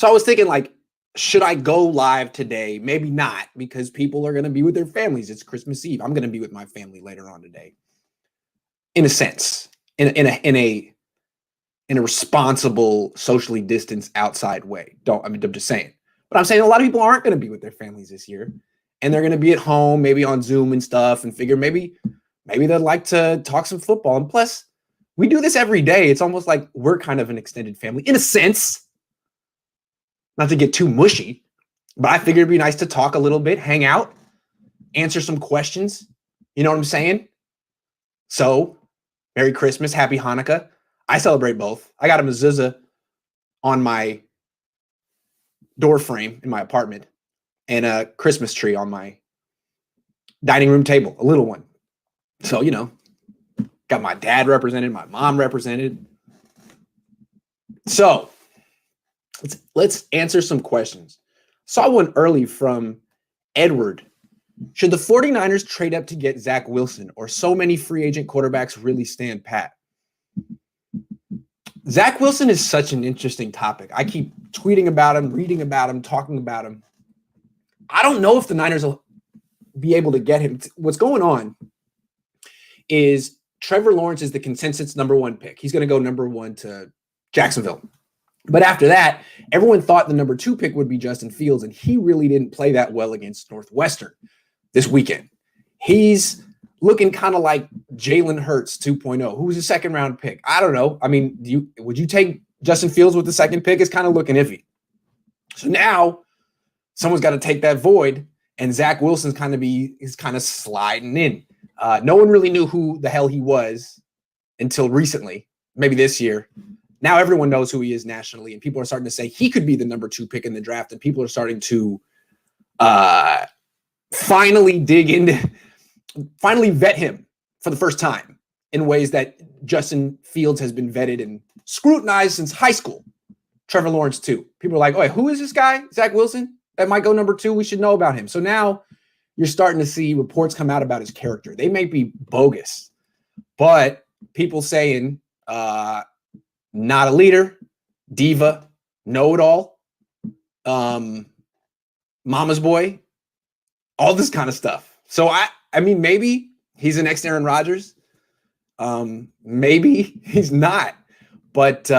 So I was thinking, like, should I go live today? Maybe not, because people are going to be with their families. It's Christmas Eve. I'm going to be with my family later on today, in a sense, in a responsible, socially distanced, outside way. I'm just saying. But I'm saying a lot of people aren't going to be with their families this year, and they're going to be at home, maybe on Zoom and stuff, and figure maybe they'd like to talk some football. And plus, we do this every day. It's almost like we're kind of an extended family, in a sense. Not to get too mushy, but I figured it'd be nice to talk a little bit, hang out, answer some questions. You know what I'm saying? So, Merry Christmas, Happy Hanukkah. I celebrate both. I got a mezuzah on my door frame in my apartment and a Christmas tree on my dining room table, a little one. So, got my dad represented, my mom represented. So, let's answer some questions. Saw one early from Edward. Should the 49ers trade up to get Zach Wilson, or so many free agent quarterbacks really stand pat? Zach Wilson is such an interesting topic. I keep tweeting about him, reading about him, talking about him. I don't know if the Niners will be able to get him. What's going on is Trevor Lawrence is the consensus number one pick. He's going to go number one to Jacksonville. But after that, everyone thought the number two pick would be Justin Fields, and he really didn't play that well against Northwestern this weekend. He's looking kind of like Jalen Hurts 2.0, who was a second-round pick. I don't know. I mean, would you take Justin Fields with the second pick? It's kind of looking iffy. So now someone's got to take that void, and Zach Wilson's kind of sliding in. No one really knew who the hell he was until recently, maybe this year. Now everyone knows who he is nationally, and people are starting to say he could be the number two pick in the draft, and people are starting to finally vet him for the first time in ways that Justin Fields has been vetted and scrutinized since high school. Trevor Lawrence too. People are like, oh, who is this guy? Zach Wilson? That might go number two. We should know about him. So now you're starting to see reports come out about his character. They may be bogus, but people saying not a leader, diva, know-it-all, mama's boy, all this kind of stuff. So I mean, maybe he's the next Aaron Rodgers. Maybe he's not. But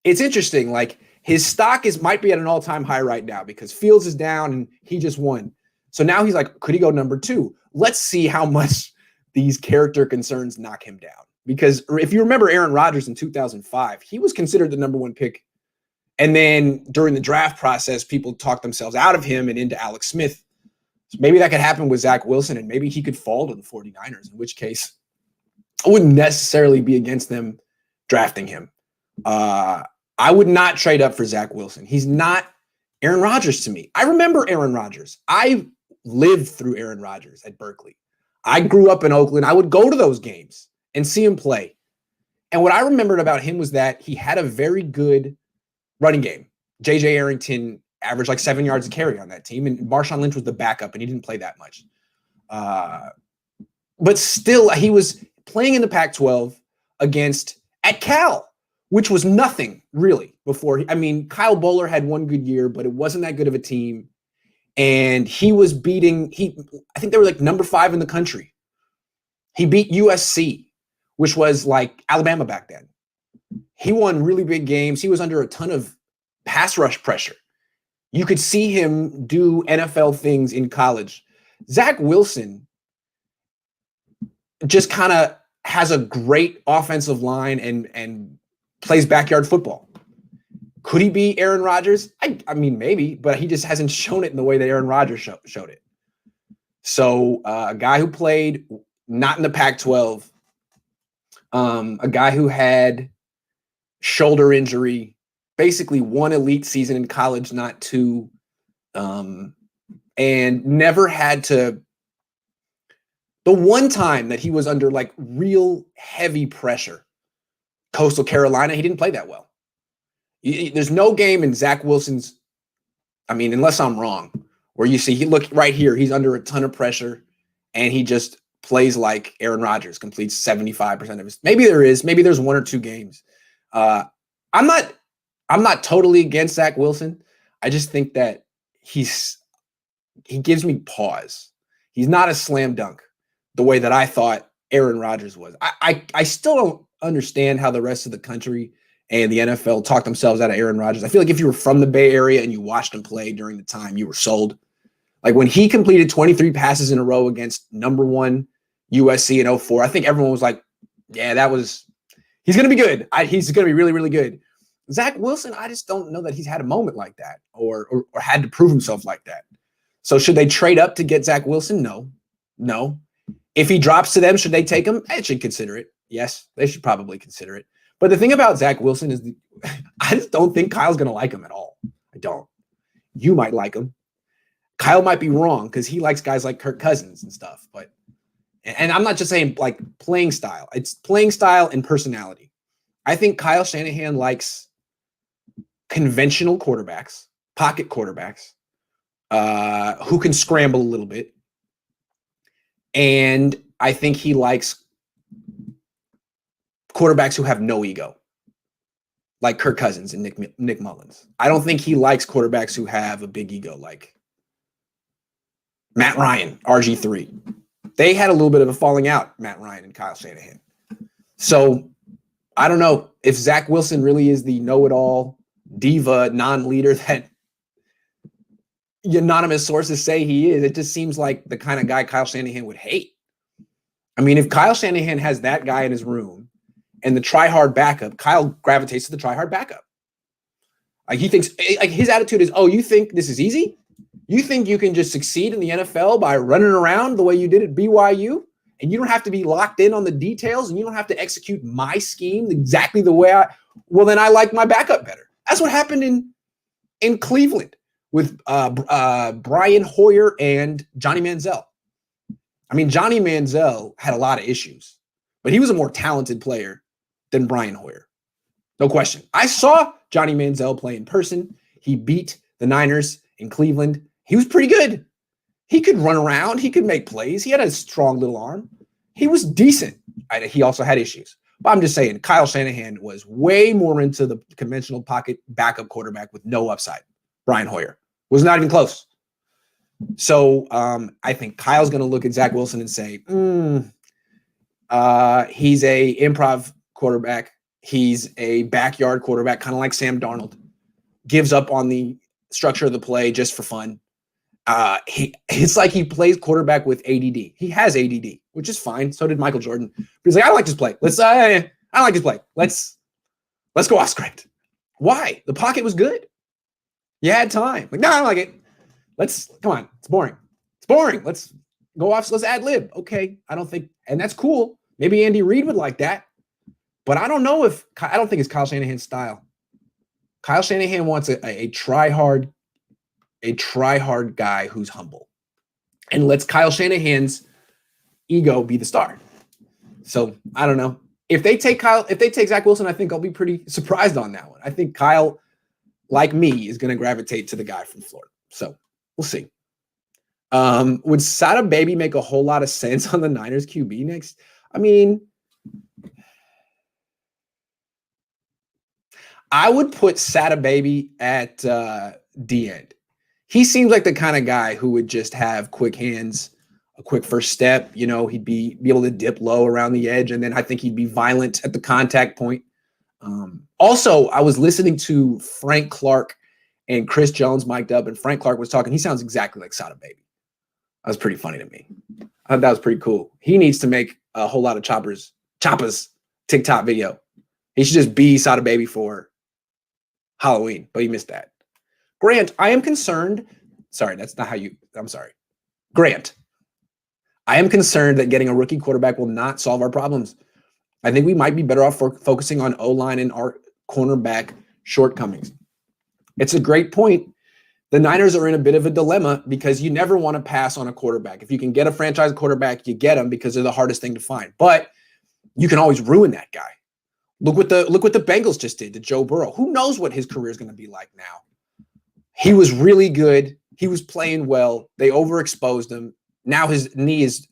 it's interesting. Like, his stock might be at an all-time high right now because Fields is down and he just won. So now he's like, could he go number two? Let's see how much these character concerns knock him down. Because if you remember Aaron Rodgers in 2005, he was considered the number one pick. And then during the draft process, people talked themselves out of him and into Alex Smith. So maybe that could happen with Zach Wilson, and maybe he could fall to the 49ers, in which case I wouldn't necessarily be against them drafting him. I would not trade up for Zach Wilson. He's not Aaron Rodgers to me. I remember Aaron Rodgers. I lived through Aaron Rodgers at Berkeley. I grew up in Oakland. I would go to those games and see him play. And what I remembered about him was that he had a very good running game. J.J. Arrington averaged like 7 yards a carry on that team, and Marshawn Lynch was the backup, and he didn't play that much. But still, he was playing in the Pac-12 at Cal, which was nothing really before. Kyle Bowler had one good year, but it wasn't that good of a team. And he was I think they were like number 5 in the country. He beat USC, which was like Alabama back then. He won really big games. He was under a ton of pass rush pressure. You could see him do NFL things in college. Zach Wilson just kind of has a great offensive line and plays backyard football. Could he be Aaron Rodgers? I mean, maybe, but he just hasn't shown it in the way that Aaron Rodgers showed it. So a guy who played not in the Pac-12, a guy who had shoulder injury, basically one elite season in college, not two, and never had to. The one time that he was under like real heavy pressure, Coastal Carolina, he didn't play that well. There's no game in Zach Wilson's, unless I'm wrong, where you see, look right here, he's under a ton of pressure and he just plays like Aaron Rodgers, completes 75% of his. Maybe there's one or two games. I'm not I'm not totally against Zach Wilson. I just think that he gives me pause. He's not a slam dunk the way that I thought Aaron Rodgers was. I still don't understand how the rest of the country and the NFL talk themselves out of Aaron Rodgers. I feel like if you were from the Bay Area and you watched him play during the time, you were sold. Like when he completed 23 passes in a row against number 1 USC in 04, I think everyone was like, yeah, he's going to be good. He's going to be really, really good. Zach Wilson, I just don't know that he's had a moment like that or had to prove himself like that. So should they trade up to get Zach Wilson? No. If he drops to them, should they take him? They should consider it. Yes, they should probably consider it. But the thing about Zach Wilson is I just don't think Kyle's going to like him at all. I don't. You might like him. Kyle might be wrong because he likes guys like Kirk Cousins and stuff. And I'm not just saying like playing style. It's playing style and personality. I think Kyle Shanahan likes conventional quarterbacks, pocket quarterbacks, who can scramble a little bit. And I think he likes quarterbacks who have no ego, like Kirk Cousins and Nick Mullins. I don't think he likes quarterbacks who have a big ego, like Matt Ryan, RG3. They had a little bit of a falling out, Matt Ryan and Kyle Shanahan. So I don't know if Zach Wilson really is the know-it-all diva non-leader that anonymous sources say he is. It just seems like the kind of guy Kyle Shanahan would hate. I mean, if Kyle Shanahan has that guy in his room and the try-hard backup, Kyle gravitates to the try-hard backup. Like he thinks, like his attitude is, oh, you think this is easy? You think you can just succeed in the NFL by running around the way you did at BYU? And you don't have to be locked in on the details and you don't have to execute my scheme exactly the way well, then I like my backup better. That's what happened in Cleveland with Brian Hoyer and Johnny Manziel. I mean, Johnny Manziel had a lot of issues, but he was a more talented player than Brian Hoyer. No question. I saw Johnny Manziel play in person. He beat the Niners in Cleveland. He was pretty good. He could run around. He could make plays. He had a strong little arm. He was decent. He also had issues. But I'm just saying, Kyle Shanahan was way more into the conventional pocket backup quarterback with no upside. Brian Hoyer was not even close. So I think Kyle's going to look at Zach Wilson and say, he's a improv quarterback. He's a backyard quarterback, kind of like Sam Darnold. Gives up on the structure of the play just for fun. It's like he plays quarterback with ADD. He has ADD, which is fine. So did Michael Jordan. But he's like, I like this play. I like this play. Let's go off script. Why? The pocket was good. You had time. Like, no, I don't like it. Come on. It's boring. It's boring. Let's go off. Let's ad lib. Okay. I don't think, and that's cool. Maybe Andy Reid would like that. But I don't think it's Kyle Shanahan's style. Kyle Shanahan wants a try-hard guy who's humble and lets Kyle Shanahan's ego be the star. So I don't know. If they take Zach Wilson, I think I'll be pretty surprised on that one. I think Kyle, like me, is going to gravitate to the guy from Florida. So we'll see. Would Sada Baby make a whole lot of sense on the Niners QB next? I mean, I would put Sada Baby at D end. He seems like the kind of guy who would just have quick hands, a quick first step. You know, he'd be able to dip low around the edge, and then I think he'd be violent at the contact point. Also, I was listening to Frank Clark and Chris Jones mic'd up, and Frank Clark was talking. He sounds exactly like Sada Baby. That was pretty funny to me. I thought that was pretty cool. He needs to make a whole lot of Choppa's TikTok video. He should just be Sada Baby for Halloween, but he missed that. Grant, I am concerned. Sorry, that's not how you. I'm sorry. Grant, I am concerned that getting a rookie quarterback will not solve our problems. I think we might be better off focusing on O-line and our cornerback shortcomings. It's a great point. The Niners are in a bit of a dilemma because you never want to pass on a quarterback. If you can get a franchise quarterback, you get them because they're the hardest thing to find. But you can always ruin that guy. Look what the Bengals just did to Joe Burrow. Who knows what his career is going to be like now? He was really good. He was playing well. They overexposed him. Now his knee is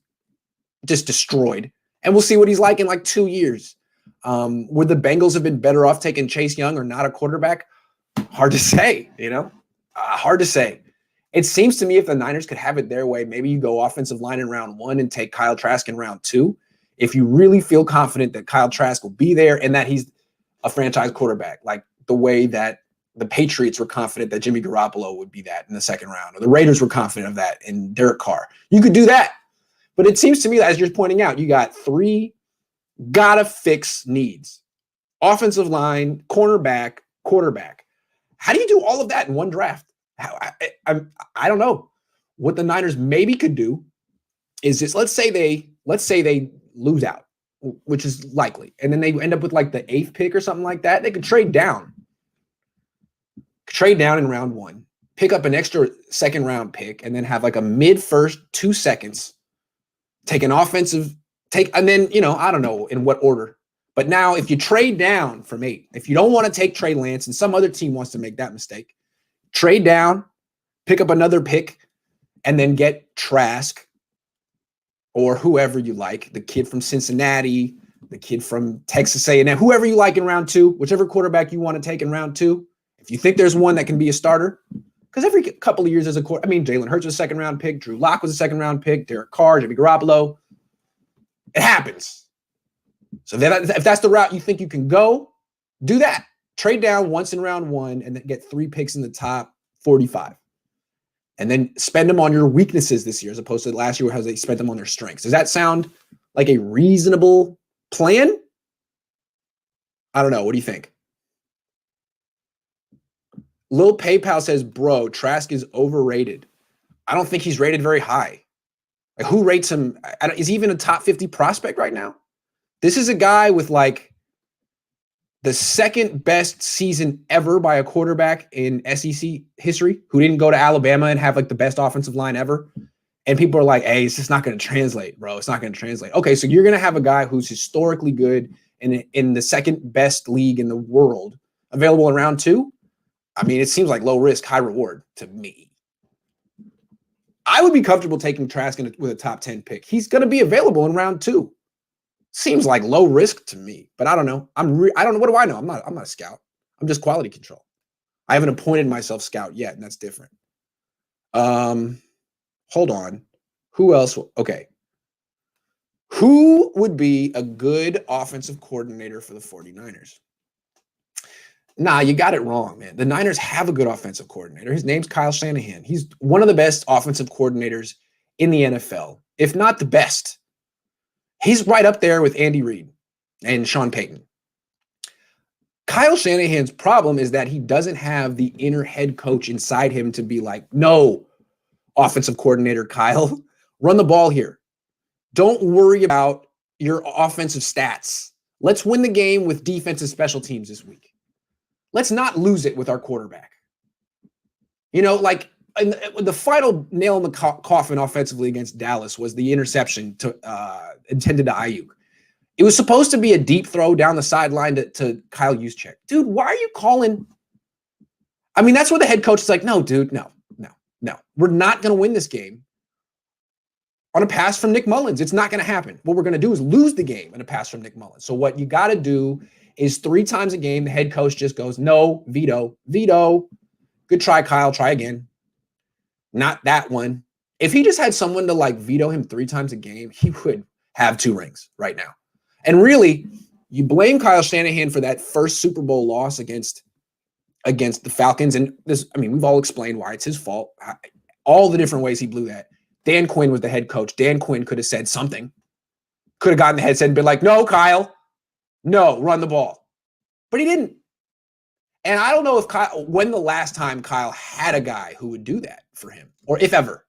just destroyed. And we'll see what he's like in like 2 years. Would the Bengals have been better off taking Chase Young or not a quarterback? Hard to say, hard to say. It seems to me if the Niners could have it their way, maybe you go offensive line in round 1 and take Kyle Trask in round 2. If you really feel confident that Kyle Trask will be there and that he's a franchise quarterback, like the way that the Patriots were confident that Jimmy Garoppolo would be that in the second round, or the Raiders were confident of that in Derek Carr. You could do that. But it seems to me that, as you're pointing out, you got 3 gotta fix needs. Offensive line, cornerback, quarterback. How do you do all of that in one draft? I don't know. What the Niners maybe could do is just let's say they lose out, which is likely, and then they end up with like the 8th pick or something like that. They could trade down in round 1, pick up an extra second round pick, and then have like a mid first 2 seconds, take an offensive take, and then I don't know in what order. But now if you trade down from 8, if you don't want to take Trey Lance and some other team wants to make that mistake, trade down, pick up another pick, and then get Trask or whoever you like, the kid from Cincinnati, the kid from Texas A&M, whoever you like in round 2, whichever quarterback you want to take in round 2. If you think there's one that can be a starter, because every couple of years there's Jalen Hurts was a second round pick, Drew Lock was a second round pick, Derek Carr, Jimmy Garoppolo. It happens. So if that's the route you think you can go, do that. Trade down once in round 1 and then get 3 picks in the top 45. And then spend them on your weaknesses this year as opposed to last year where they spent them on their strengths. Does that sound like a reasonable plan? I don't know. What do you think? Lil PayPal says, bro, Trask is overrated. I don't think he's rated very high. Like, who rates him? Is he even a top 50 prospect right now? This is a guy with like the second best season ever by a quarterback in SEC history who didn't go to Alabama and have like the best offensive line ever. And people are like, hey, it's just not going to translate, bro. It's not going to translate. Okay, so you're going to have a guy who's historically good in the second best league in the world available in round 2. I mean, it seems like low risk, high reward to me. I would be comfortable taking Trask with a top 10 pick. He's going to be available in round 2. Seems like low risk to me, but I don't know. I don't know. What do I know? I'm not a scout. I'm just quality control. I haven't appointed myself scout yet, and that's different. Hold on. Who else? Okay. Who would be a good offensive coordinator for the 49ers? Nah, you got it wrong, man. The Niners have a good offensive coordinator. His name's Kyle Shanahan. He's one of the best offensive coordinators in the NFL, if not the best. He's right up there with Andy Reid and Sean Payton. Kyle Shanahan's problem is that he doesn't have the inner head coach inside him to be like, no, offensive coordinator Kyle, run the ball here. Don't worry about your offensive stats. Let's win the game with defensive special teams this week. Let's not lose it with our quarterback. Like the final nail in the coffin offensively against Dallas was the interception intended to Ayuk. It was supposed to be a deep throw down the sideline to Kyle Juszczyk. Dude, why are you calling? I mean, that's where the head coach is like, no, dude, no. We're not going to win this game on a pass from Nick Mullins. It's not going to happen. What we're going to do is lose the game in a pass from Nick Mullins. So what you got to do is 3 times a game, the head coach just goes, no, veto. Good try, Kyle. Try again. Not that one. If he just had someone to like veto him 3 times a game, he would have 2 rings right now. And really, you blame Kyle Shanahan for that first Super Bowl loss against the Falcons. And we've all explained why it's his fault. All the different ways he blew that. Dan Quinn was the head coach. Dan Quinn could have said something. Could have gotten the headset and been like, no, Kyle. No, run the ball. But he didn't. And I don't know when the last time Kyle had a guy who would do that for him, or if ever.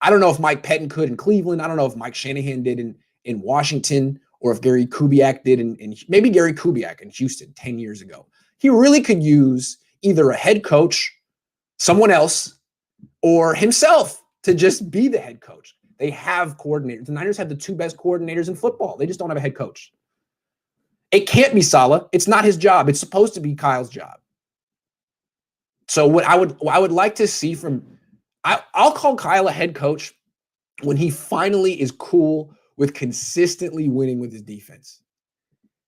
I don't know if Mike Pettin could in Cleveland. I don't know if Mike Shanahan did in Washington, or if Gary Kubiak did in maybe Gary Kubiak in Houston 10 years ago. He really could use either a head coach, someone else, or himself to just be the head coach. They have coordinators. The Niners have the 2 best coordinators in football. They just don't have a head coach. It can't be Saleh. It's not his job. It's supposed to be Kyle's job. So what I would like to see I'll call Kyle a head coach when he finally is cool with consistently winning with his defense.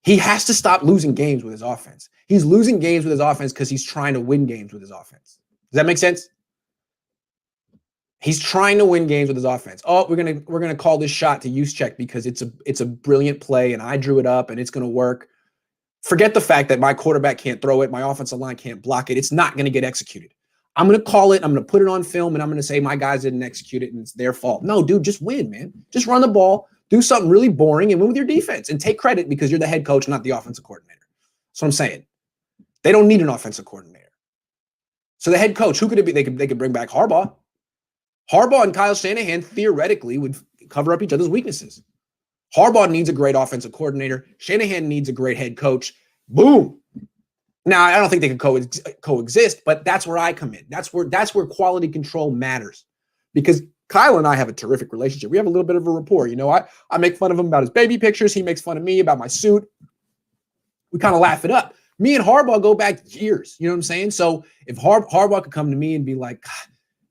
He has to stop losing games with his offense. He's losing games with his offense because he's trying to win games with his offense. Does that make sense? He's trying to win games with his offense. Oh, we're gonna call this shot to use check because it's a brilliant play and I drew it up and it's gonna work. Forget the fact that my quarterback can't throw it, my offensive line can't block it. It's not gonna get executed. I'm gonna call it, I'm gonna put it on film, and I'm gonna say my guys didn't execute it and it's their fault. No, dude, just win, man. Just run the ball, do something really boring, and win with your defense and take credit because you're the head coach, not the offensive coordinator. That's what I'm saying. They don't need an offensive coordinator. So the head coach, who could it be? They could bring back Harbaugh. Harbaugh and Kyle Shanahan theoretically would cover up each other's weaknesses. Harbaugh needs a great offensive coordinator. Shanahan needs a great head coach. Boom. Now, I don't think they can coexist, but that's where I come in. That's where quality control matters. Because Kyle and I have a terrific relationship. We have a little bit of a rapport. You know, I make fun of him about his baby pictures. He makes fun of me about my suit. We kind of laugh it up. Me and Harbaugh go back years. You know what I'm saying? So if Harbaugh could come to me and be like,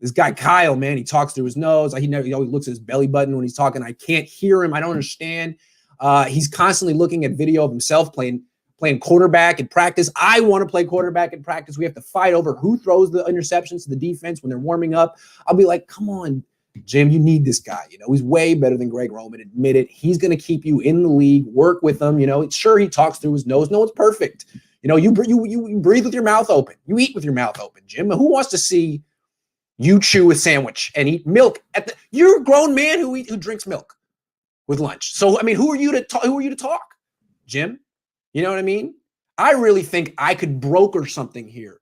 this guy Kyle, man, he talks through his nose. He always looks at his belly button when he's talking. I can't hear him. I don't understand. He's constantly looking at video of himself playing quarterback in practice. I want to play quarterback in practice. We have to fight over who throws the interceptions to the defense when they're warming up. I'll be like, come on, Jim, you need this guy. You know, he's way better than Greg Roman. Admit it. He's going to keep you in the league. Work with him. You know, sure, he talks through his nose. No one's perfect. You know, you breathe with your mouth open. You eat with your mouth open, Jim. Who wants to see you chew a sandwich and eat milk you're a grown man who drinks milk with lunch. So, I mean, who are you to talk, Jim? You know what I mean? I really think I could broker something here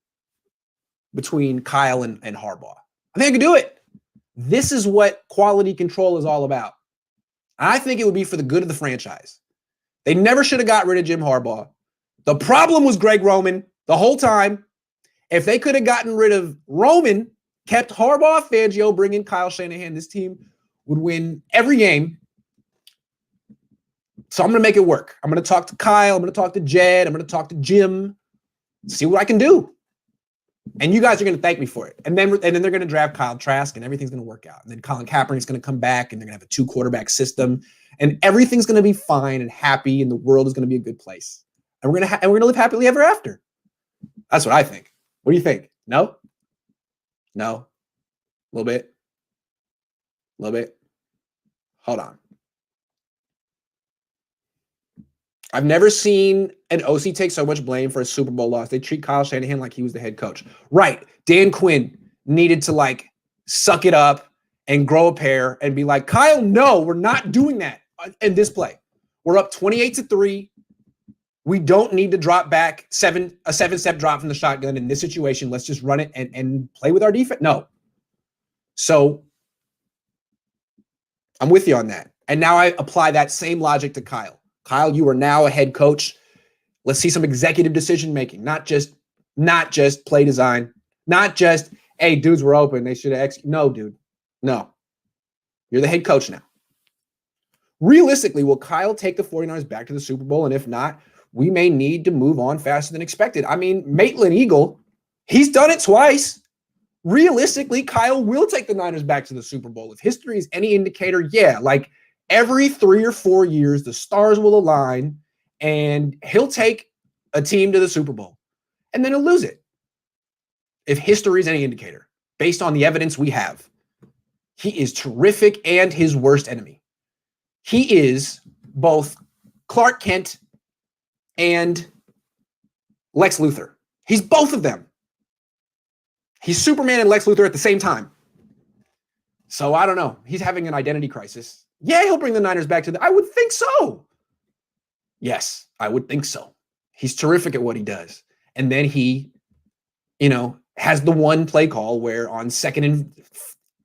between Kyle and Harbaugh. I think I could do it. This is what quality control is all about. I think it would be for the good of the franchise. They never should have got rid of Jim Harbaugh. The problem was Greg Roman the whole time. If they could have gotten rid of Roman, kept Harbaugh, Fangio, bring in Kyle Shanahan, this team would win every game. So I'm going to make it work. I'm going to talk to Kyle. I'm going to talk to Jed. I'm going to talk to Jim. See what I can do. And you guys are going to thank me for it. And then they're going to draft Kyle Trask and everything's going to work out. And then Colin Kaepernick's going to come back and they're going to have a 2-quarterback system and everything's going to be fine and happy and the world is going to be a good place. And we're going to live happily ever after. That's what I think. What do you think? No? No? A little bit? A little bit? Hold on. I've never seen an OC take so much blame for a Super Bowl loss. They treat Kyle Shanahan like he was the head coach. Right. Dan Quinn needed to suck it up and grow a pair and be like, Kyle, no, we're not doing that in this play. We're up 28-3. We don't need to drop back a 7-step drop from the shotgun in this situation. Let's just run it and play with our defense. No. So I'm with you on that. And now I apply that same logic to Kyle. Kyle, you are now a head coach. Let's see some executive decision making, not just play design, not just, hey, dudes were open. They should have executed. No, dude. No. You're the head coach now. Realistically, will Kyle take the 49ers back to the Super Bowl? And if not, we may need to move on faster than expected. I mean, Maitland Eagle, he's done it twice. Realistically, Kyle will take the Niners back to the Super Bowl. If history is any indicator, yeah, every 3 or 4 years, the stars will align and he'll take a team to the Super Bowl and then he'll lose it. If history is any indicator, based on the evidence we have, he is terrific and his worst enemy. He is both Clark Kent and Lex Luthor. He's both of them. He's Superman and Lex Luthor at the same time. So I don't know. He's having an identity crisis. Yeah, he'll bring the Niners back to I would think so. Yes, I would think so. He's terrific at what he does. And then he, has the one play call where on 2nd and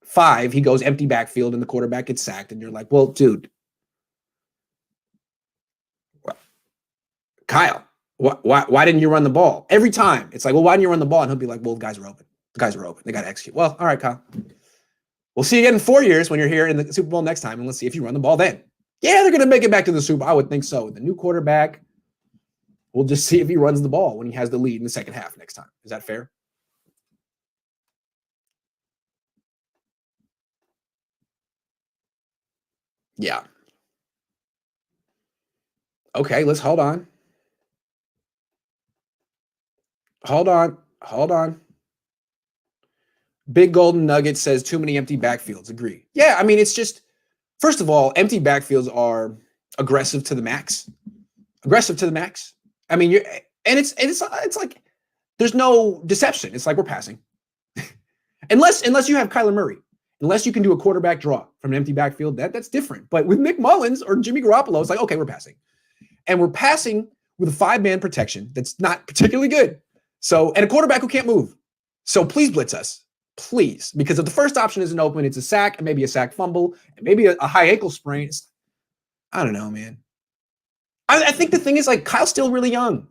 5, he goes empty backfield and the quarterback gets sacked. And you're like, well, dude, Kyle, why didn't you run the ball? Every time it's like, well, why didn't you run the ball? And he'll be like, well, the guys are open. The guys are open. They got to execute. Well, all right, Kyle. We'll see you again in 4 years when you're here in the Super Bowl next time, and let's see if you run the ball then. Yeah, they're going to make it back to the Super Bowl. I would think so. The new quarterback, we'll just see if he runs the ball when he has the lead in the second half next time. Is that fair? Yeah. Okay, let's hold on. Hold on. Big Golden Nugget says too many empty backfields. Agree. Yeah, I mean, it's just, first of all, empty backfields are aggressive to the max. I mean, it's like there's no deception. It's like we're passing. unless you have Kyler Murray. Unless you can do a quarterback draw from an empty backfield, that's different. But with Nick Mullins or Jimmy Garoppolo, it's like, okay, we're passing. And we're passing with a 5-man protection that's not particularly good. So, and a quarterback who can't move. So please blitz us. Please. Because if the first option isn't open, it's a sack, and maybe a sack fumble, and maybe a high ankle sprain. I don't know, man. I think the thing is, like, Kyle's still really young.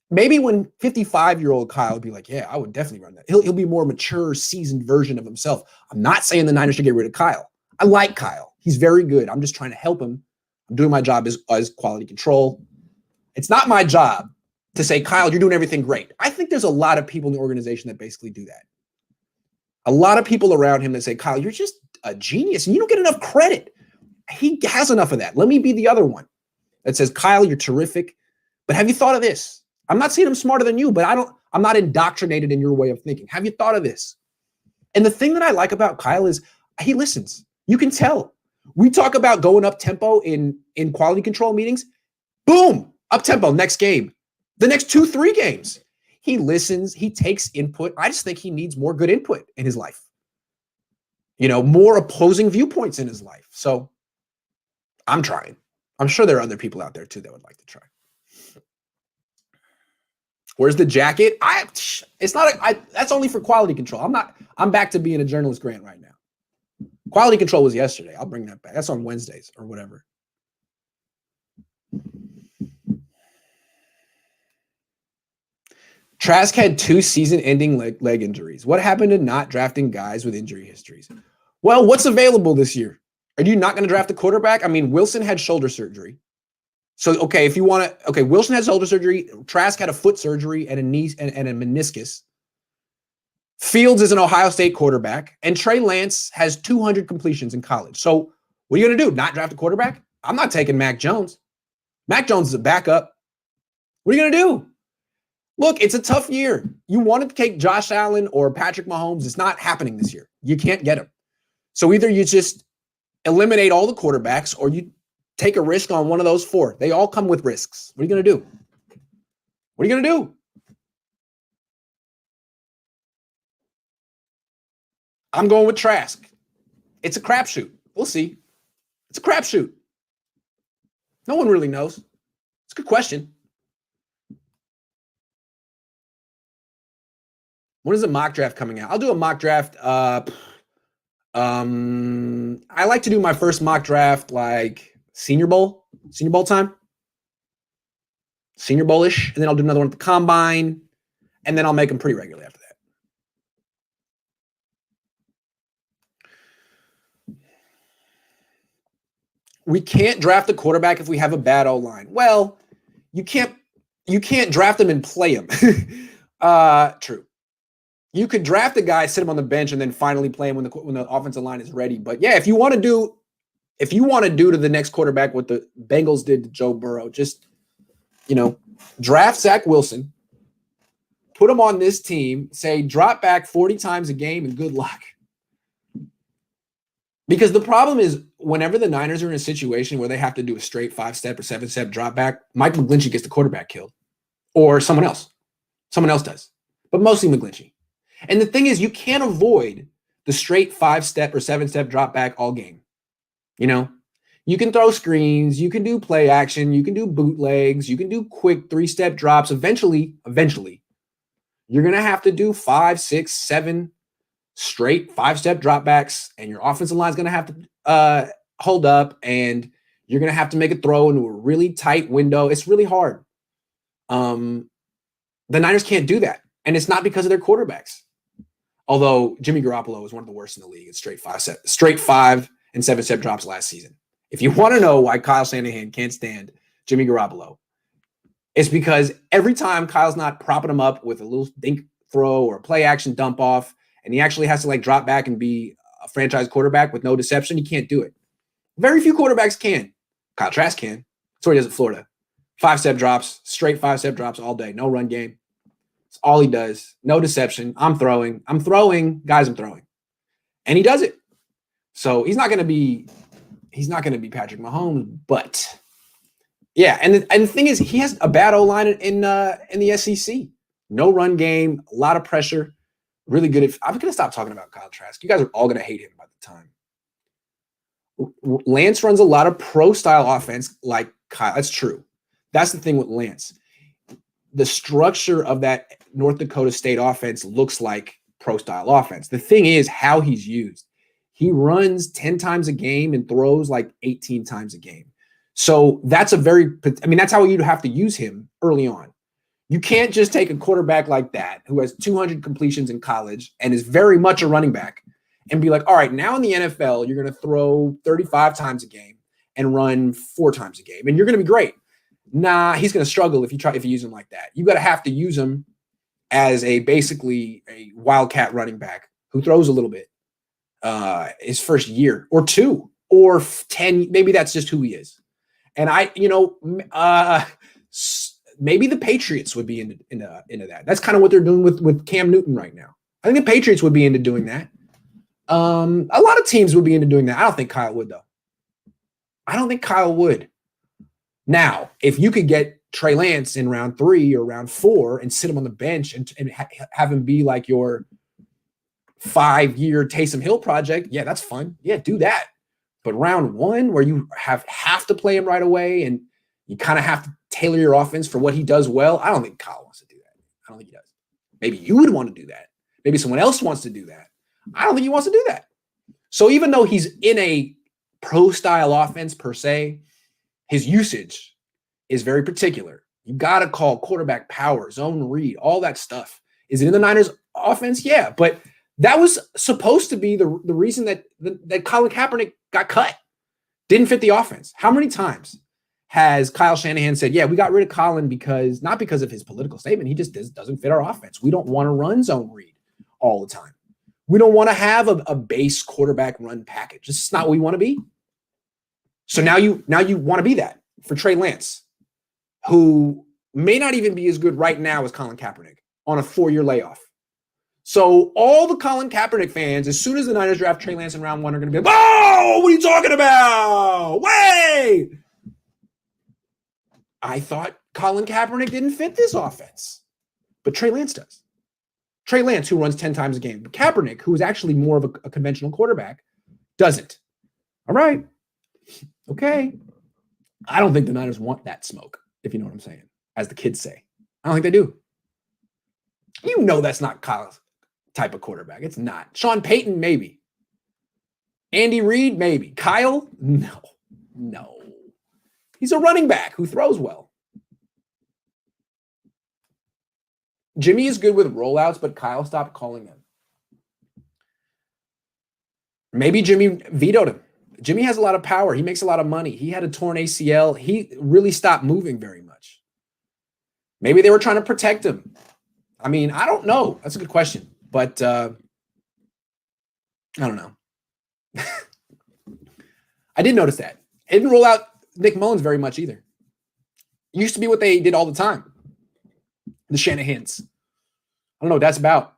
Maybe when 55-year-old Kyle would be like, yeah, I would definitely run that. He'll be a more mature, seasoned version of himself. I'm not saying the Niners should get rid of Kyle. I like Kyle. He's very good. I'm just trying to help him. I'm doing my job as quality control. It's not my job to say, Kyle, you're doing everything great. I think there's a lot of people in the organization that basically do that. A lot of people around him that say, Kyle, you're just a genius and you don't get enough credit. He has enough of that. Let me be the other one that says, Kyle, you're terrific. But have you thought of this? I'm not saying I'm smarter than you, but I'm not indoctrinated in your way of thinking. Have you thought of this? And the thing that I like about Kyle is he listens. You can tell. We talk about going up tempo in quality control meetings. Boom, up tempo next game. The next 2-3 games. He listens. He takes input. I just think he needs more good input in his life. More opposing viewpoints in his life. So I'm trying. I'm sure there are other people out there too that would like to try. Where's the jacket? That's only for quality control. I'm back to being a journalist, Grant, right now. Quality control was yesterday. I'll bring that back. That's on Wednesdays or whatever. Trask had 2 season-ending leg injuries. What happened to not drafting guys with injury histories? Well, what's available this year? Are you not going to draft a quarterback? I mean, Wilson had shoulder surgery. So, okay, if you want to, okay, Wilson had shoulder surgery. Trask had a foot surgery and a knee and a meniscus. Fields is an Ohio State quarterback, and Trey Lance has 200 completions in college. So, what are you going to do? Not draft a quarterback? I'm not taking Mac Jones. Mac Jones is a backup. What are you going to do? Look, it's a tough year. You wanted to take Josh Allen or Patrick Mahomes. It's not happening this year. You can't get him. So either you just eliminate all the quarterbacks or you take a risk on one of those 4. They all come with risks. What are you going to do? What are you going to do? I'm going with Trask. It's a crapshoot. We'll see. It's a crapshoot. No one really knows. It's a good question. When is a mock draft coming out? I'll do a mock draft. I like to do my first mock draft like Senior Bowl time. Senior Bowl-ish. And then I'll do another one at the Combine. And then I'll make them pretty regularly after that. We can't draft a quarterback if we have a bad O-line. Well, you can't draft them and play them. True. You could draft a guy, sit him on the bench, and then finally play him when the offensive line is ready. But yeah, if you want to do to the next quarterback what the Bengals did to Joe Burrow, just draft Zach Wilson, put him on this team, say drop back 40 times a game, and good luck. Because the problem is whenever the Niners are in a situation where they have to do a straight 5-step or 7-step drop back, Mike McGlinchey gets the quarterback killed, or someone else. Someone else does, but mostly McGlinchey. And the thing is, you can't avoid the straight 5-step or 7-step drop back all game. You can throw screens, you can do play action, you can do bootlegs, you can do quick 3-step drops. Eventually, you're going to have to do 5, 6, 7 straight 5-step dropbacks, and your offensive line is going to have to hold up, and you're going to have to make a throw into a really tight window. It's really hard. The Niners can't do that, and it's not because of their quarterbacks. Although Jimmy Garoppolo was one of the worst in the league at straight 5 and 7-step drops last season. If you want to know why Kyle Shanahan can't stand Jimmy Garoppolo, it's because every time Kyle's not propping him up with a little dink throw or play action dump off, and he actually has to drop back and be a franchise quarterback with no deception, he can't do it. Very few quarterbacks can. Kyle Trask can. That's what he does at Florida. 5-step drops, straight 5-step drops all day. No run game. It's all he does. No deception. I'm throwing. Guys, I'm throwing. And he does it. So he's not going to be Patrick Mahomes, but yeah. And the thing is, he has a bad O-line in the SEC. No run game, a lot of pressure. Really good. I'm going to stop talking about Kyle Trask. You guys are all going to hate him by the time. Lance runs a lot of pro-style offense like Kyle. That's true. That's the thing with Lance. The structure of that North Dakota State offense looks like pro-style offense. The thing is how he's used. He runs 10 times a game and throws like 18 times a game. So that's that's how you'd have to use him early on. You can't just take a quarterback like that who has 200 completions in college and is very much a running back and be like, all right, now in the NFL, you're going to throw 35 times a game and run 4 times a game, and you're going to be great. Nah, he's going to struggle if you use him like that. You got to have to use him as basically a wildcat running back who throws a little bit his first year or 2 or 10. Maybe that's just who he is. And maybe the Patriots would be into that. That's kind of what they're doing with Cam Newton right now. I think the Patriots would be into doing that. A lot of teams would be into doing that. I don't think Kyle would, though. I don't think Kyle would. Now, if you could get Trey Lance in round 3 or round 4 and sit him on the bench and have him be like your 5-year Taysom Hill project, yeah, that's fun. Yeah, do that. But round 1, where you have to play him right away and you kind of have to tailor your offense for what he does well, I don't think Kyle wants to do that. I don't think he does. Maybe you would want to do that. Maybe someone else wants to do that. I don't think he wants to do that. So even though he's in a pro-style offense per se, his usage is very particular. You got to call quarterback power, zone read, all that stuff. Is it in the Niners offense? Yeah, but that was supposed to be the reason that Colin Kaepernick got cut. Didn't fit the offense. How many times has Kyle Shanahan said, yeah, we got rid of Colin not because of his political statement. He just doesn't fit our offense. We don't want to run zone read all the time. We don't want to have a base quarterback run package. This is not what we want to be. So now you want to be that for Trey Lance, who may not even be as good right now as Colin Kaepernick on a 4-year layoff. So all the Colin Kaepernick fans, as soon as the Niners draft Trey Lance in round 1, are going to be like, "Oh, what are you talking about? Wait!" I thought Colin Kaepernick didn't fit this offense, but Trey Lance does. Trey Lance, who runs 10 times a game, but Kaepernick, who is actually more of a conventional quarterback, doesn't. All right. Okay. I don't think the Niners want that smoke, if you know what I'm saying, as the kids say. I don't think they do. You know that's not Kyle's type of quarterback. It's not. Sean Payton, maybe. Andy Reid, maybe. Kyle? No. He's a running back who throws well. Jimmy is good with rollouts, but Kyle stopped calling them. Maybe Jimmy vetoed him. Jimmy has a lot of power. He makes a lot of money. He had a torn ACL. He really stopped moving very much. Maybe they were trying to protect him. I mean, I don't know. That's a good question. But I don't know. I did notice that. It didn't roll out Nick Mullins very much either. It used to be what they did all the time. The Shanahans. I don't know what that's about.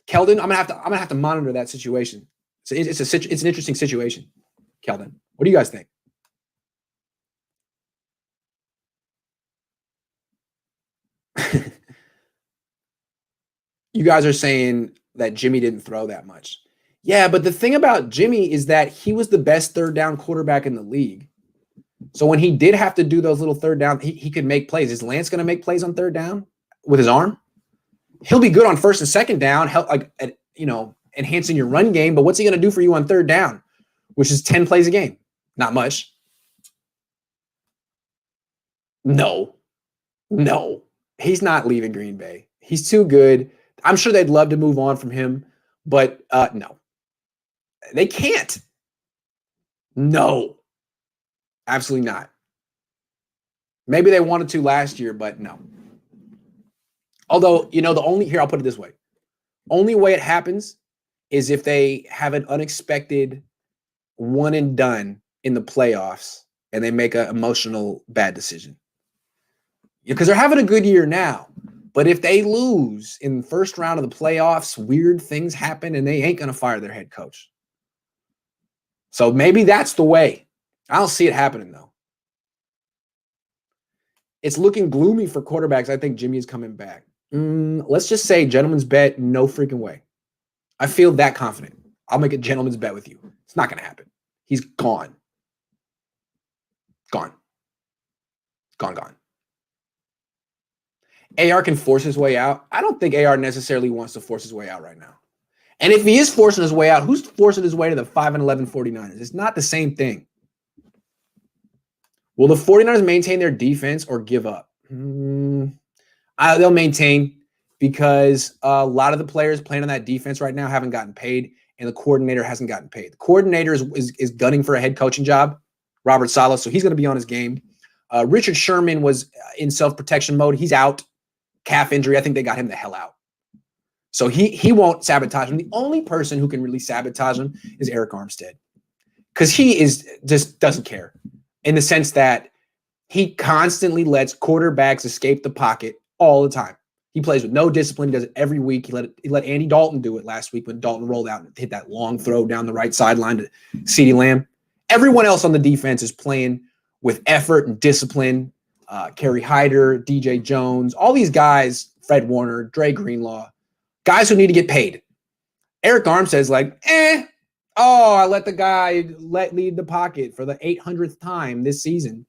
Keldon, I'm gonna have to monitor that situation. So it's an interesting situation. Keldon, what do you guys think? You guys are saying that Jimmy didn't throw that much. Yeah, but the thing about Jimmy is that he was the best third down quarterback in the league. So when he did have to do those little third down, he could make plays. Is Lance going to make plays on third down with his arm? He'll be good on first and second down, enhancing your run game. But what's he going to do for you on third down, which is 10 plays a game? Not much. No. He's not leaving Green Bay. He's too good. I'm sure they'd love to move on from him, but no. They can't. No. Absolutely not. Maybe they wanted to last year, but no. Although, I'll put it this way. Only way it happens is if they have an unexpected one and done in the playoffs and they make an emotional bad decision. Because they're having a good year now. But if they lose in the first round of the playoffs, weird things happen and they ain't going to fire their head coach. So maybe that's the way. I don't see it happening, though. It's looking gloomy for quarterbacks. I think Jimmy is coming back. Let's just say gentleman's bet, no freaking way. I feel that confident. I'll make a gentleman's bet with you. It's not going to happen. He's gone. Gone. Gone. AR can force his way out. I don't think AR necessarily wants to force his way out right now. And if he is forcing his way out, who's forcing his way to the 5-11 49ers? It's not the same thing. Will the 49ers maintain their defense or give up? They'll maintain because a lot of the players playing on that defense right now haven't gotten paid, and the coordinator hasn't gotten paid. The coordinator is gunning for a head coaching job, Robert Saleh, so he's going to be on his game. Richard Sherman was in self-protection mode. He's out. Calf injury. I think they got him the hell out. So he won't sabotage him. The only person who can really sabotage him is Eric Armstead, because he just doesn't care in the sense that he constantly lets quarterbacks escape the pocket all the time. He plays with no discipline. He does it every week. He let Andy Dalton do it last week when Dalton rolled out and hit that long throw down the right sideline to CeeDee Lamb. Everyone else on the defense is playing with effort and discipline. Kerry Hyder, DJ Jones, all these guys, Fred Warner, Dre Greenlaw, guys who need to get paid. Eric Armstead's like, I let the guy lead the pocket for the 800th time this season.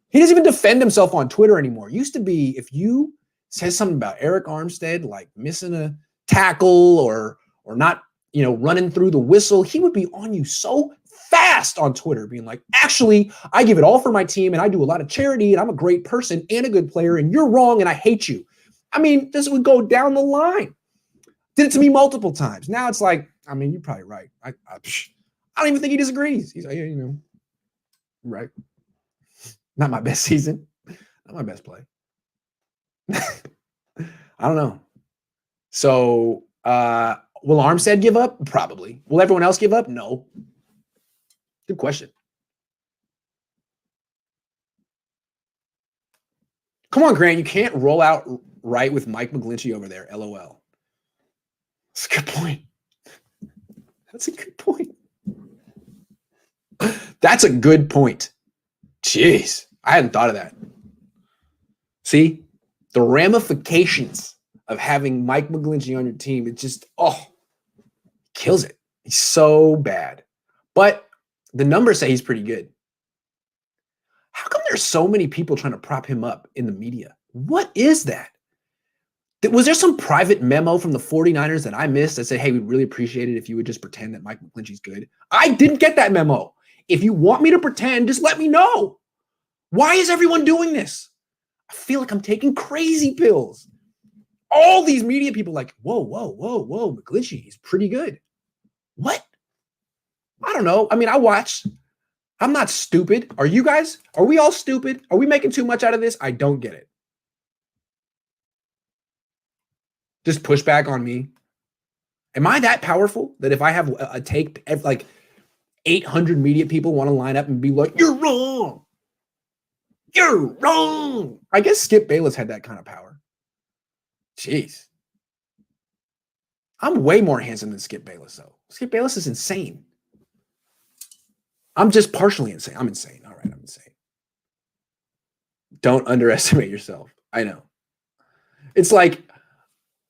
He doesn't even defend himself on Twitter anymore. It used to be if you said something about Eric Armstead, like missing a tackle or not, running through the whistle, he would be on you so fast on Twitter being like, actually, I give it all for my team and I do a lot of charity and I'm a great person and a good player and you're wrong and I hate you. I mean, this would go down the line. Did it to me multiple times. Now it's like, I mean, you're probably right. I don't even think he disagrees. He's like, yeah, right. Not my best season. Not my best play. I don't know. So will Armstead give up? Probably. Will everyone else give up? No. Good question. Come on, Grant. You can't roll out right with Mike McGlinchey over there. LOL. That's a good point. That's a good point. That's a good point. Jeez. I hadn't thought of that. See? The ramifications of having Mike McGlinchey on your team, it just, kills it. He's so bad. But the numbers say he's pretty good. How come there's so many people trying to prop him up in the media? What is that? Was there some private memo from the 49ers that I missed that said, hey, we'd really appreciate it if you would just pretend that Mike McGlinchey's good? I didn't get that memo. If you want me to pretend, just let me know. Why is everyone doing this? I feel like I'm taking crazy pills. All these media people like, whoa, McGlinchey is pretty good. What? I don't know. I mean, I watch. I'm not stupid. Are you guys? Are we all stupid? Are we making too much out of this? I don't get it. Just push back on me. Am I that powerful that if I have a take, like 800 media people want to line up and be like, you're wrong. You're wrong. I guess Skip Bayless had that kind of power. Jeez. I'm way more handsome than Skip Bayless, though. Skip Bayless is insane. I'm just partially insane. I'm insane. All right, I'm insane. Don't underestimate yourself. I know. It's like,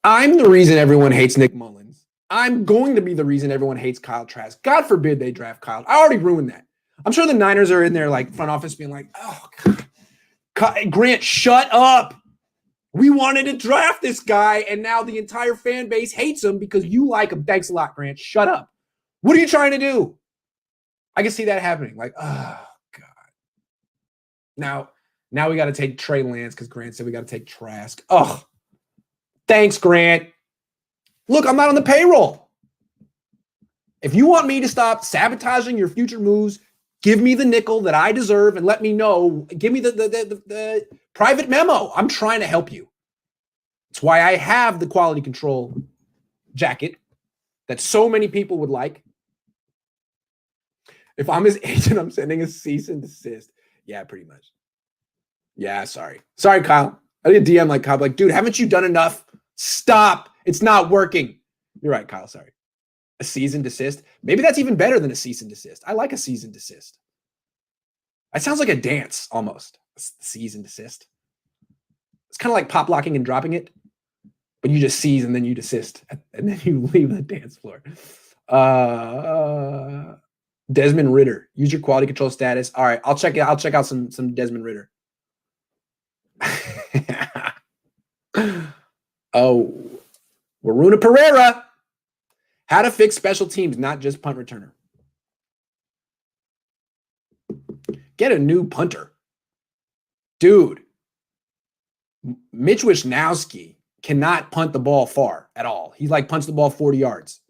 I'm the reason everyone hates Nick Mullins. I'm going to be the reason everyone hates Kyle Trask. God forbid they draft Kyle. I already ruined that. I'm sure the Niners are in their front office being like, oh, God. Grant, shut up. We wanted to draft this guy, and now the entire fan base hates him because you like him. Thanks a lot, Grant. Shut up. What are you trying to do? I can see that happening. Like, oh, God. Now we got to take Trey Lance because Grant said we got to take Trask. Oh, thanks, Grant. Look, I'm not on the payroll. If you want me to stop sabotaging your future moves, give me the nickel that I deserve and let me know. Give me the private memo. I'm trying to help you. It's why I have the quality control jacket that so many people would like. If I'm his agent, I'm sending a cease and desist. Yeah, pretty much. Yeah, sorry. Sorry, Kyle. I did DM like Kyle, like, dude, haven't you done enough? Stop. It's not working. You're right, Kyle. Sorry. A cease and desist. Maybe that's even better than a cease and desist. I like a cease and desist. That sounds like a dance almost. Cease and desist. It's kind of like pop locking and dropping it, but you just seize and then you desist and then you leave the dance floor. Desmond Ridder. Use your quality control status. All right, I'll check out some Desmond Ridder. Oh, Waruna Pereira. How to fix special teams, not just punt returner. Get a new punter. Dude, Mitch Wisnowski cannot punt the ball far at all. He like punts the ball 40 yards.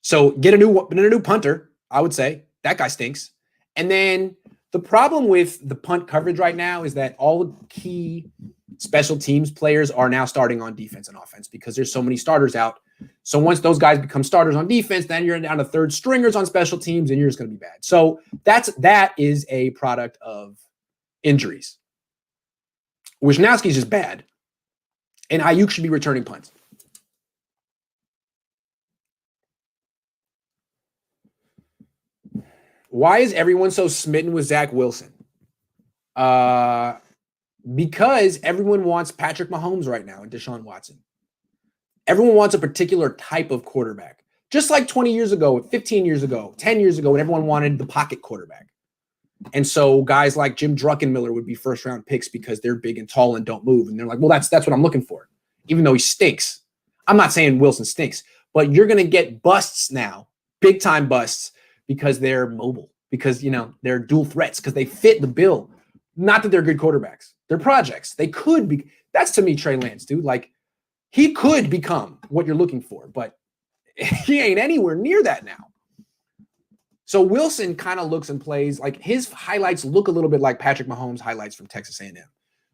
So get a new punter, I would say. That guy stinks. And then the problem with the punt coverage right now is that all the key special teams players are now starting on defense and offense because there's so many starters out. So once those guys become starters on defense, then you're down to third stringers on special teams and you're just going to be bad. So that is a product of injuries. Wisnowski's just bad. And Ayuk should be returning punts. Why is everyone so smitten with Zach Wilson? Because everyone wants Patrick Mahomes right now and Deshaun Watson. Everyone wants a particular type of quarterback. Just like 20 years ago, 15 years ago, 10 years ago, when everyone wanted the pocket quarterback. And so guys like Jim Druckenmiller would be first-round picks because they're big and tall and don't move. And they're like, well, that's what I'm looking for, even though he stinks. I'm not saying Wilson stinks, but you're going to get busts now, big-time busts, because they're mobile, because, they're dual threats, because they fit the bill. Not that they're good quarterbacks. They're projects. They could be. That's, to me, Trey Lance, dude. Like, he could become what you're looking for, but he ain't anywhere near that now. So Wilson kind of looks and plays like his highlights look a little bit like Patrick Mahomes' highlights from Texas A&M.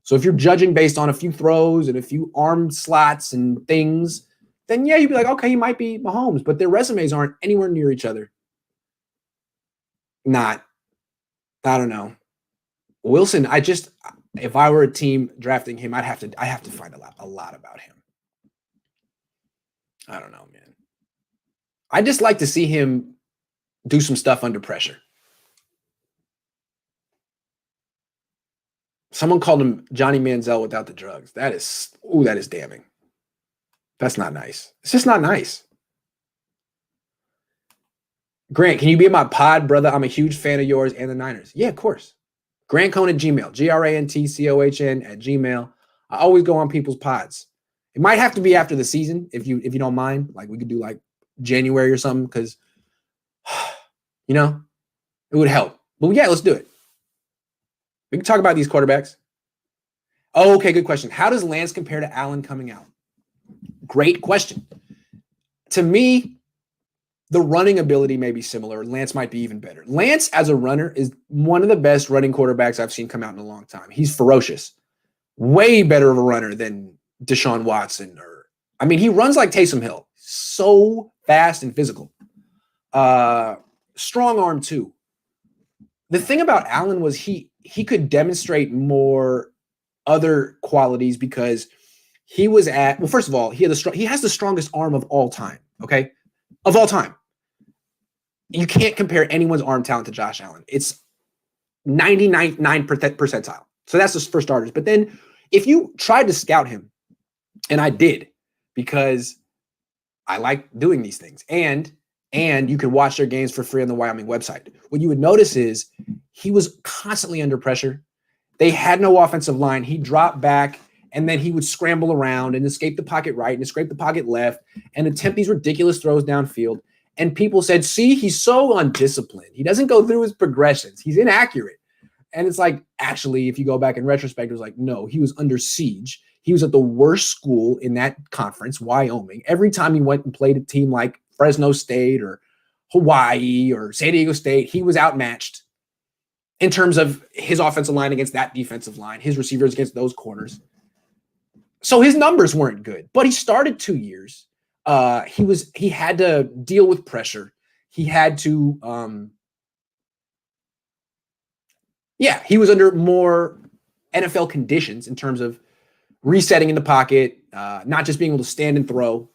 So if you're judging based on a few throws and a few arm slots and things, then yeah, you'd be like, okay, he might be Mahomes, but their resumes aren't anywhere near each other. I don't know. Wilson, if I were a team drafting him, I have to find a lot about him. I don't know, man. I just like to see him do some stuff under pressure. Someone called him Johnny Manziel without the drugs. That is damning. That's not nice. It's just not nice. Grant, can you be in my pod, brother? I'm a huge fan of yours and the Niners. Yeah, of course. Grant Cohn at Gmail. GrantCohn at Gmail. I always go on people's pods. It might have to be after the season if you don't mind. Like we could do like January or something because it would help. But yeah, let's do it. We can talk about these quarterbacks. Oh, okay, good question. How does Lance compare to Allen coming out? Great question. To me, the running ability may be similar. Lance might be even better. Lance, as a runner, is one of the best running quarterbacks I've seen come out in a long time. He's ferocious. Way better of a runner than Deshaun Watson. He runs like Taysom Hill. So fast and physical. Strong arm, too. The thing about Allen was he could demonstrate more other qualities because he was first of all, he has the strongest arm of all time, okay? Of all time. You can't compare anyone's arm talent to Josh Allen. It's 99 percentile. So that's just for starters. But then if you tried to scout him, and I did because I like doing these things, and you could watch their games for free on the Wyoming website. What you would notice is he was constantly under pressure. They had no offensive line. He dropped back, and then he would scramble around and escape the pocket right and escape the pocket left and attempt these ridiculous throws downfield. And people said, see, he's so undisciplined. He doesn't go through his progressions. He's inaccurate. And it's like, actually, if you go back in retrospect, it was like, no, he was under siege. He was at the worst school in that conference, Wyoming. Every time he went and played a team like Fresno State or Hawaii or San Diego State, he was outmatched in terms of his offensive line against that defensive line, his receivers against those corners. So his numbers weren't good, but he started 2 years. He had to deal with pressure. He had to, he was under more NFL conditions in terms of resetting in the pocket, not just being able to stand and throw.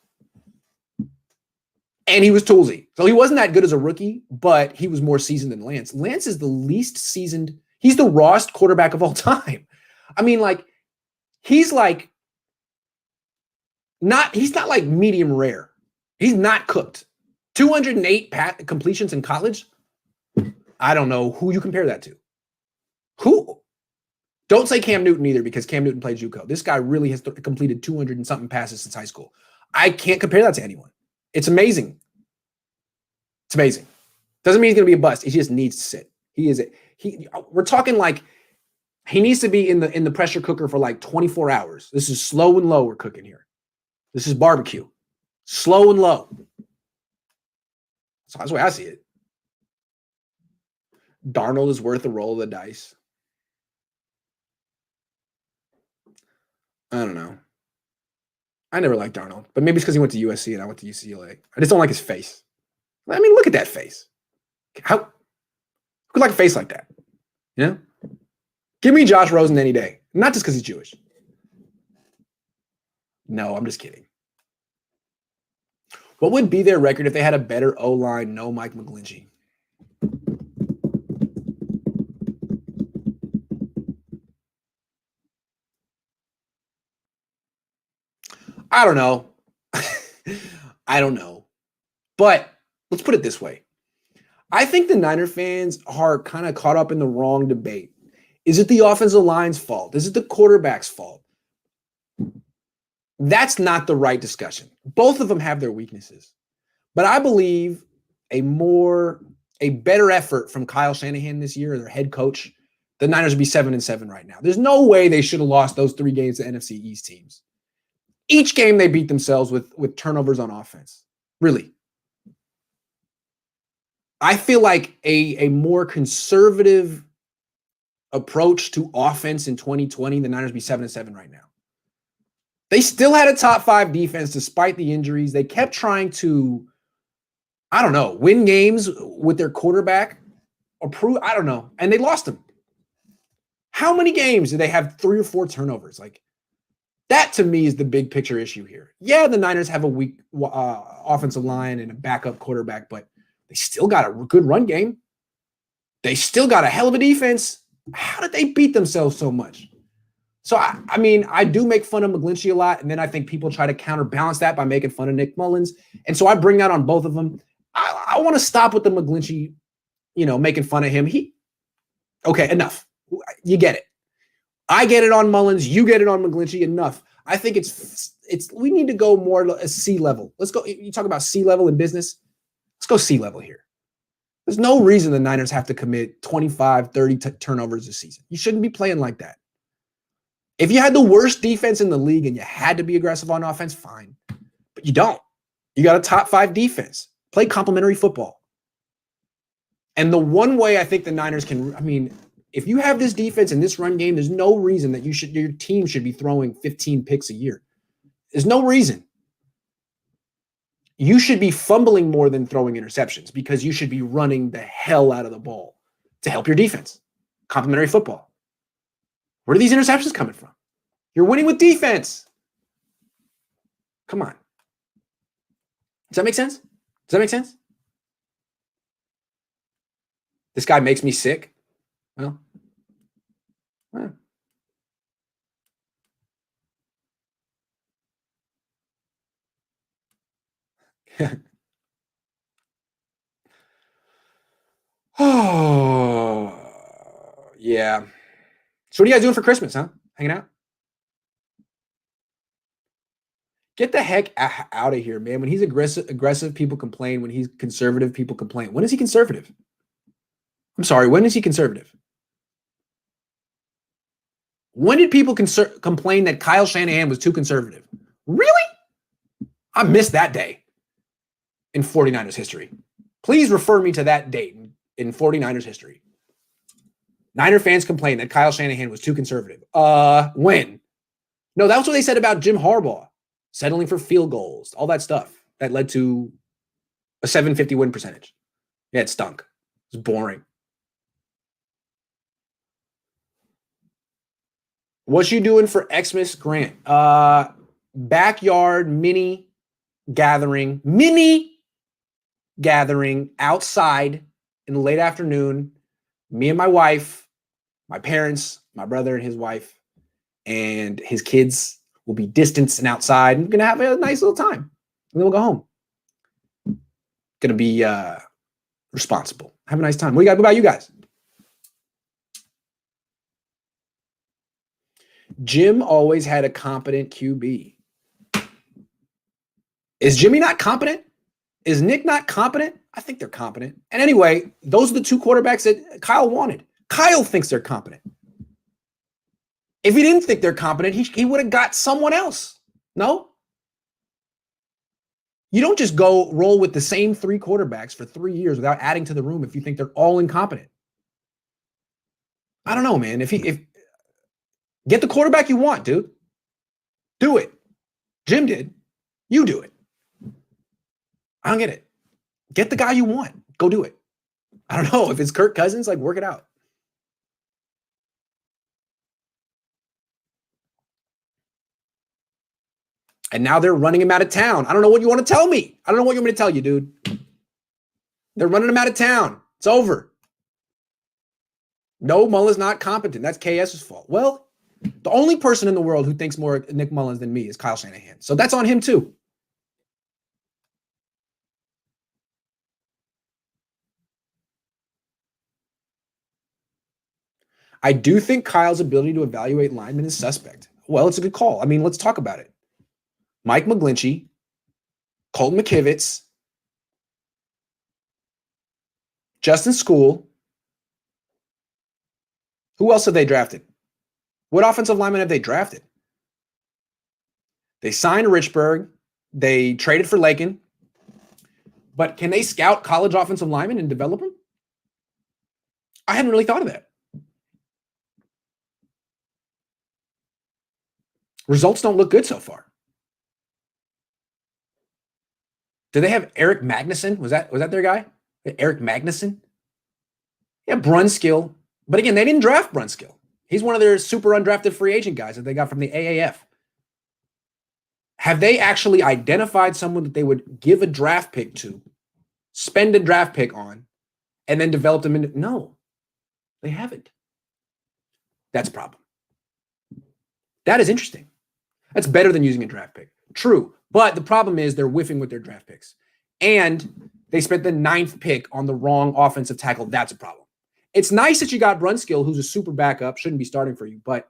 And he was toolsy. So he wasn't that good as a rookie, but he was more seasoned than Lance. Lance is the least seasoned. He's the rawest quarterback of all time. I mean, like, he's not like medium rare. He's not cooked. 208 completions in college. I don't know who you compare that to. Who? Don't say Cam Newton either, because Cam Newton played JUCO. This guy really has completed 200 and something passes since high school. I can't compare that to anyone. It's amazing. It's amazing. Doesn't mean he's going to be a bust. He just needs to sit. We're talking like he needs to be in the pressure cooker for like 24 hours. This is slow and low we're cooking here. This is barbecue. Slow and low. So that's the way I see it. Darnold is worth a roll of the dice. I don't know. I never liked Darnold, but maybe it's because he went to USC and I went to UCLA. I just don't like his face. I mean, look at that face. Who could like a face like that? You know? Give me Josh Rosen any day. Not just because he's Jewish. No, I'm just kidding. What would be their record if they had a better O-line, no Mike McGlinchey? I don't know. I don't know. But let's put it this way. I think the Niner fans are kind of caught up in the wrong debate. Is it the offensive line's fault? Is it the quarterback's fault? That's not the right discussion. Both of them have their weaknesses. But I believe a better effort from Kyle Shanahan this year, their head coach, the Niners would be 7-7 right now. There's no way they should have lost those 3 games to NFC East teams. Each game they beat themselves with turnovers on offense. Really. I feel like a more conservative approach to offense in 2020, the Niners be 7-7 right now. They still had a top 5 defense despite the injuries. They kept trying to, I don't know, win games with their quarterback. I don't know. And they lost them. How many games did they have 3 or 4 turnovers? Like, that to me is the big picture issue here. Yeah, the Niners have a weak offensive line and a backup quarterback, but they still got a good run game. They still got a hell of a defense. How did they beat themselves so much? So, I mean, I do make fun of McGlinchey a lot, and then I think people try to counterbalance that by making fun of Nick Mullins. And so I bring that on both of them. I want to stop with the McGlinchey, making fun of him. Okay, enough. You get it. I get it on Mullins. You get it on McGlinchey. Enough. I think we need to go more C level. Let's go. You talk about C level in business. Let's go C level here. There's no reason the Niners have to commit 25, 30 turnovers a season. You shouldn't be playing like that. If you had the worst defense in the league and you had to be aggressive on offense, fine. But you don't. You got a top 5 defense. Play complementary football. And the one way I think the Niners if you have this defense and this run game, there's no reason that your team should be throwing 15 picks a year. There's no reason. You should be fumbling more than throwing interceptions because you should be running the hell out of the ball to help your defense. Complementary football. Where are these interceptions coming from? You're winning with defense. Come on. Does that make sense? Does that make sense? This guy makes me sick. Well, oh, yeah. So what are you guys doing for Christmas, huh? Hanging out? Get the heck out of here, man. When he's aggressive, people complain. When he's conservative, people complain. When is he conservative? I'm sorry, when is he conservative? When did people complain that Kyle Shanahan was too conservative? Really? I missed that day in 49ers history. Please refer me to that date in 49ers history. Niner fans complained that Kyle Shanahan was too conservative. When? No, that was what they said about Jim Harbaugh. Settling for field goals, all that stuff that led to a 750 win percentage. Yeah, it stunk. It was boring. What you doing for Xmas, Grant? Backyard mini gathering outside in the late afternoon. Me and my wife, my parents, my brother and his wife, and his kids will be distanced and outside. And we're gonna have a nice little time. And then we'll go home. Gonna be responsible. Have a nice time. What about you guys? Jim always had a competent QB. Is Jimmy not competent? Is Nick not competent? I think they're competent. And anyway, those are the two quarterbacks that Kyle wanted. Kyle thinks they're competent. If he didn't think they're competent, he would have got someone else. No? You don't just go roll with the same three quarterbacks for 3 years without adding to the room if you think they're all incompetent. I don't know, man. If get the quarterback you want, dude. Do it. Jim did. You do it. I don't get it. Get the guy you want. Go do it. I don't know. If it's Kirk Cousins, like, work it out. And now they're running him out of town. I don't know what you want to tell me. I don't know what you want me to tell you, dude. They're running him out of town. It's over. No, Mullen's not competent. That's KS's fault. Well, the only person in the world who thinks more of Nick Mullins than me is Kyle Shanahan. So that's on him too. I do think Kyle's ability to evaluate linemen is suspect. Well, it's a good call. I mean, let's talk about it. Mike McGlinchey, Colton McKivitz, Justin School. Who else have they drafted? What offensive linemen have they drafted? They signed Richburg. They traded for Lakin. But can they scout college offensive linemen and develop them? I hadn't really thought of that. Results don't look good so far. Do they have Eric Magnuson? Was that their guy? Eric Magnuson? Yeah, Brunskill. But again, they didn't draft Brunskill. He's one of their super undrafted free agent guys that they got from the AAF. Have they actually identified someone that they would give a draft pick to, spend a draft pick on, and then develop them into? No, they haven't. That's a problem. That is interesting. That's better than using a draft pick. True. But the problem is they're whiffing with their draft picks. And they spent the 9th pick on the wrong offensive tackle. That's a problem. It's nice that you got Brunskill, who's a super backup, shouldn't be starting for you, but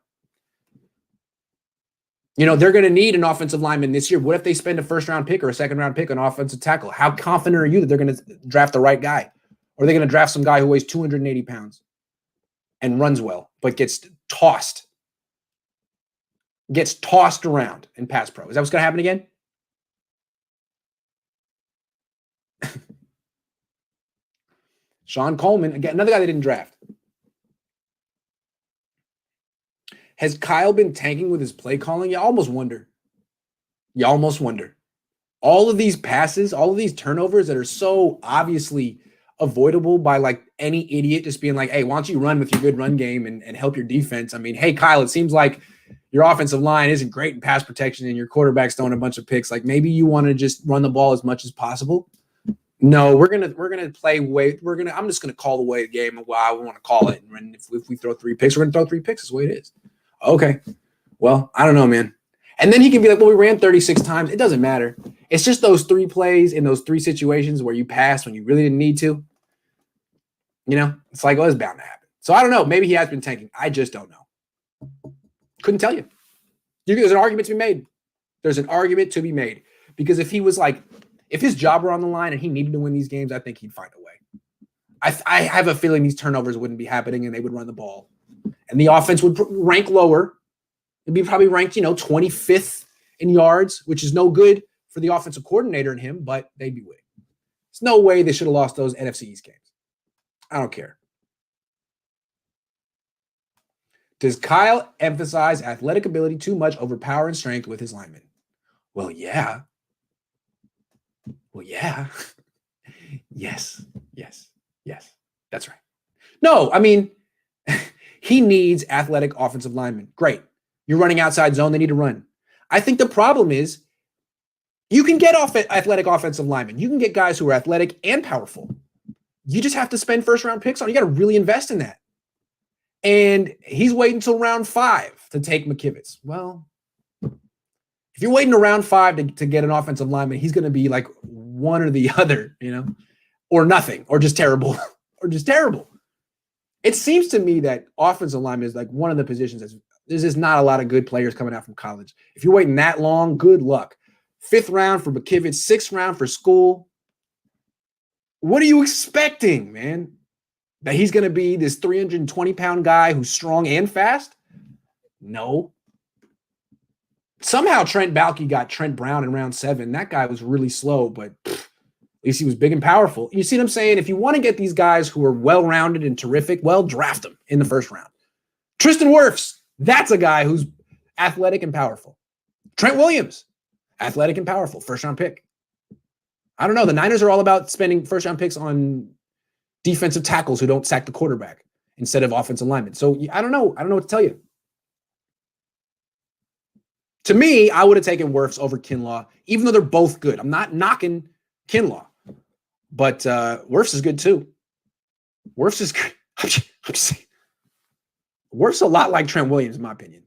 they're going to need an offensive lineman this year. What if they spend a first-round pick or a second-round pick on offensive tackle? How confident are you that they're going to draft the right guy? Or are they going to draft some guy who weighs 280 pounds and runs well, but gets tossed around in pass pro? Is that what's going to happen again? Sean Coleman, again, another guy they didn't draft. Has Kyle been tanking with his play calling? You almost wonder. All of these passes, all of these turnovers that are so obviously avoidable by like any idiot just being like, hey, why don't you run with your good run game and help your defense? I mean, hey, Kyle, it seems like your offensive line isn't great in pass protection and your quarterback's throwing a bunch of picks. Like, maybe you want to just run the ball as much as possible. No, I'm just gonna call the way the game of I want to call it. And if we throw 3 picks, we're gonna throw 3 picks. That's the way it is. Okay. Well, I don't know, man. And then he can be like, well, we ran 36 times. It doesn't matter. It's just those 3 plays in those 3 situations where you passed when you really didn't need to. It's like, it's bound to happen. So I don't know. Maybe he has been tanking. I just don't know. Couldn't tell you. There's an argument to be made. There's an argument to be made. Because if he was like, if his job were on the line and he needed to win these games, I think he'd find a way. I have a feeling these turnovers wouldn't be happening and they would run the ball. And the offense would rank lower. It'd be probably ranked, 25th in yards, which is no good for the offensive coordinator and him, but they'd be winning. There's no way they should have lost those NFC East games. I don't care. Does Kyle emphasize athletic ability too much over power and strength with his linemen? Well, yeah. Yes. That's right. No, I mean, he needs athletic offensive linemen. Great. You're running outside zone. They need to run. I think the problem is you can get athletic offensive linemen. You can get guys who are athletic and powerful. You just have to spend first-round picks on. You got to really invest in that. And he's waiting until round 5 to take McKivitz. Well, if you're waiting to round 5 to get an offensive lineman, he's going to be like one or the other, or nothing, or just terrible, or just terrible. It seems to me that offensive lineman is like one of the positions there's just not a lot of good players coming out from college. If you're waiting that long, good luck. 5th round for McKivitz, 6th round for School. What are you expecting, man? That he's going to be this 320-pound guy who's strong and fast? No. Somehow Trent Baalke got Trent Brown in round 7. That guy was really slow, but at least he was big and powerful. You see what I'm saying? If you want to get these guys who are well-rounded and terrific, well, draft them in the 1st round. Tristan Wirfs, that's a guy who's athletic and powerful. Trent Williams, athletic and powerful, 1st-round pick. I don't know. The Niners are all about spending 1st-round picks on defensive tackles who don't sack the quarterback instead of offensive linemen. So I don't know. I don't know what to tell you. To me, I would have taken Wirfs over Kinlaw, even though they're both good. I'm not knocking Kinlaw, but Wirfs is good too. Wirfs is good. I'm just saying. Wirfs a lot like Trent Williams, in my opinion.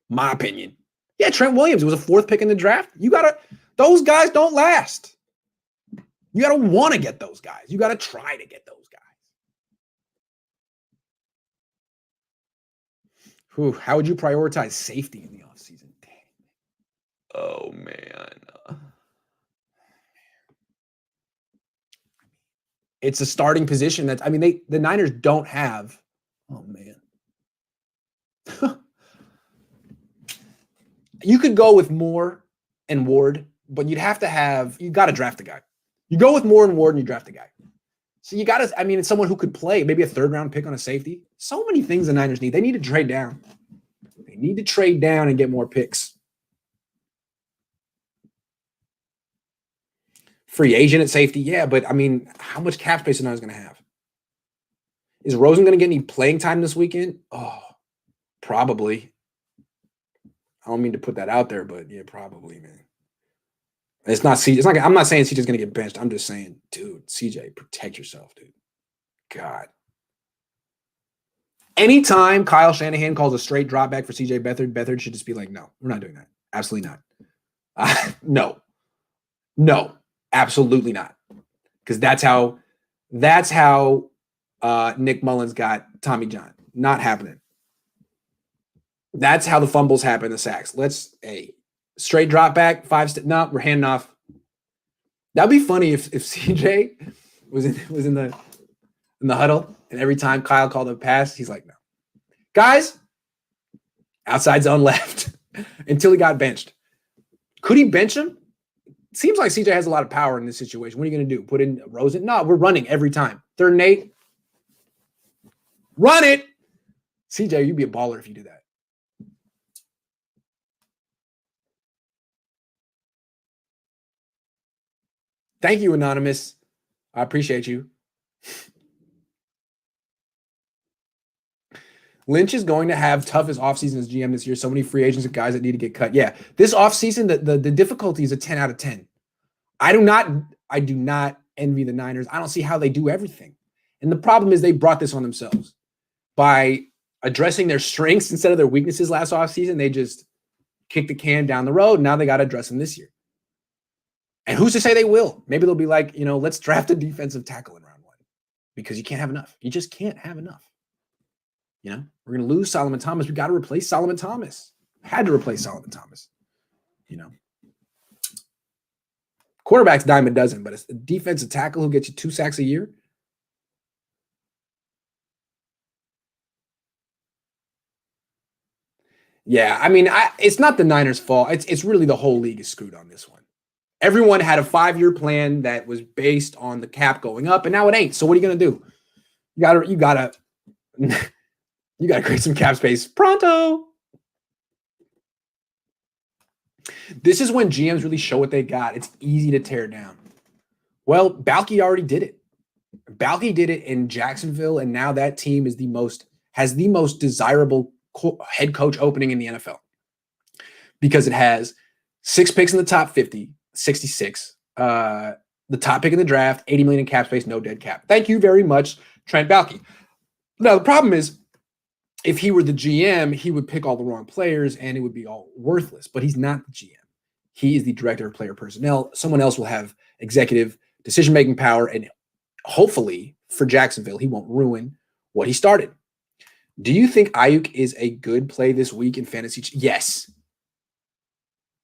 My opinion. Yeah, Trent Williams was a 4th pick in the draft. Those guys don't last. You got to want to get those guys. You got to try to get those guys. How would you prioritize safety in the offseason? Oh, man. It's a starting position the Niners don't have. Oh, man. You could go with Moore and Ward, but you got to draft a guy. You go with Moore and Ward and you draft a guy. So you got to, it's someone who could play, maybe a 3rd-round pick on a safety. So many things the Niners need. They need to trade down. They need to trade down and get more picks. Free agent at safety, yeah, but how much cap space are the Niners going to have? Is Rosen going to get any playing time this weekend? Oh, probably. I don't mean to put that out there, but yeah, probably, man. It's not CJ. I'm not saying CJ's going to get benched. I'm just saying, dude, CJ, protect yourself, dude. God. Anytime Kyle Shanahan calls a straight drop back for CJ Beathard should just be like, no, we're not doing that. Absolutely not. No, absolutely not. Because that's how Nick Mullins got Tommy John. Not happening. That's how the fumbles happen, the sacks. Straight drop back, 5 step. No, we're handing off. That'd be funny if CJ was in the huddle and every time Kyle called a pass, he's like, no. Guys, outside zone left until he got benched. Could he bench him? Seems like CJ has a lot of power in this situation. What are you going to do? Put in Rosen? No, we're running every time. 3rd and 8. Run it. CJ, you'd be a baller if you do that. Thank you, Anonymous. I appreciate you. Lynch is going to have toughest offseason as GM this year. So many free agents and guys that need to get cut. Yeah, this offseason, the difficulty is a 10 out of 10. I do not envy the Niners. I don't see how they do everything. And the problem is they brought this on themselves. By addressing their strengths instead of their weaknesses last offseason, they just kicked the can down the road. Now they got to address them this year. And who's to say they will? Maybe they'll be like, let's draft a defensive tackle in round 1 because you can't have enough. You just can't have enough. We're going to lose Solomon Thomas. We got to replace Solomon Thomas. Had to replace Solomon Thomas. Quarterback's dime a dozen, but it's a defensive tackle who gets you 2 sacks a year. Yeah, it's not the Niners' fault. It's really the whole league is screwed on this one. Everyone had a 5-year plan that was based on the cap going up, and now it ain't. So what are you going to do? You gotta create some cap space pronto. This is when GMs really show what they got. It's easy to tear down. Well, Baalke already did it. Baalke did it in Jacksonville, and now that team has the most desirable head coach opening in the NFL because it has 6 picks in the top 50, 66. The top pick in the draft, 80 million in cap space, no dead cap. Thank you very much, Trent Baalke. Now, the problem is, if he were the GM, he would pick all the wrong players and it would be all worthless. But he's not the GM. He is the director of player personnel. Someone else will have executive decision-making power, and hopefully for Jacksonville, he won't ruin what he started. Do you think Ayuk is a good play this week in fantasy? Yes.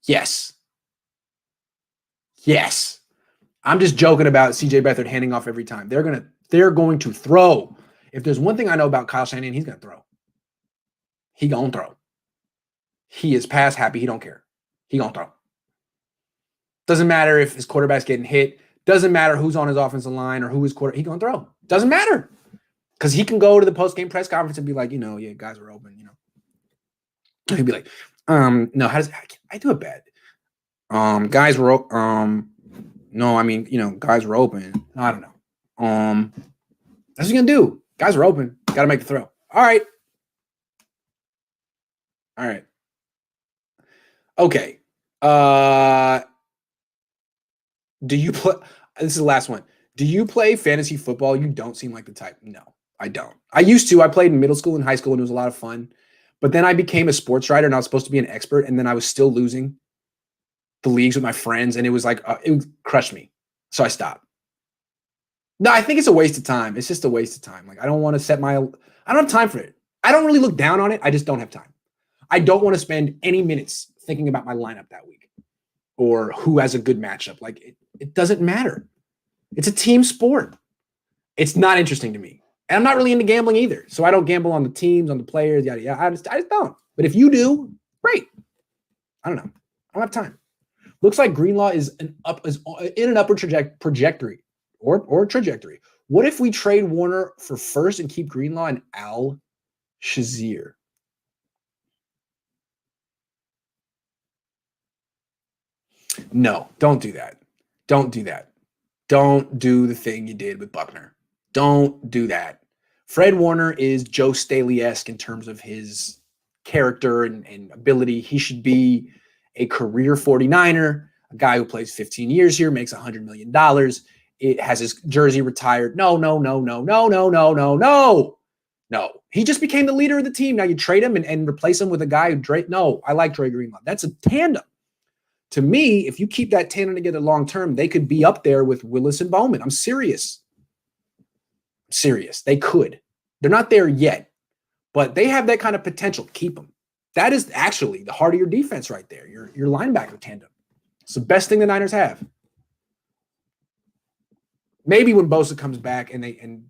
Yes. Yes. I'm just joking about CJ Beathard handing off every time. They're going to throw. If there's one thing I know about Kyle Shanahan, he's going to throw. He going to throw. He is pass happy. He don't care. He going to throw. Doesn't matter if his quarterback's getting hit. Doesn't matter who's on his offensive line or who his quarterback. He going to throw. Doesn't matter. Because he can go to the post-game press conference and be like, yeah, guys are open, He'd be like, no, how does I do it bad? Guys were no, I mean, guys were open. I don't know. That's what you're gonna do. Guys were open. Gotta make the throw. All right. Okay. Do you play? This is the last one. Do you play fantasy football? You don't seem like the type. No, I don't. I used to. I played in middle school and high school, and it was a lot of fun. But then I became a sports writer, and I was supposed to be an expert, and then I was still losing the leagues with my friends, and it was like it crushed me. So I stopped. No, I think it's a waste of time. It's just a waste of time. Like I don't want to I don't have time for it. I don't really look down on it. I just don't have time. I don't want to spend any minutes thinking about my lineup that week or who has a good matchup. Like it doesn't matter. It's a team sport. It's not interesting to me. And I'm not really into gambling either. So I don't gamble on the teams, on the players, yada, yada. I just don't. But if you do, great. I don't know. I don't have time. Looks like Greenlaw is in an upward trajectory or trajectory. What if we trade Warner for first and keep Greenlaw and Al Shazier? No, don't do that. Don't do that. Don't do the thing you did with Buckner. Don't do that. Fred Warner is Joe Staley-esque in terms of his character and ability. He should be a career 49er, a guy who plays 15 years here, makes $100 million. It has his jersey retired. No. He just became the leader of the team. Now you trade him and replace him with a guy who No, I like Dre Greenlaw. That's a tandem. To me, if you keep that tandem together long term, they could be up there with Willis and Bowman. I'm serious. They could. They're not there yet, but they have that kind of potential. Keep them. That is actually the heart of your defense right there. Your linebacker tandem. It's the best thing the Niners have. Maybe when Bosa comes back and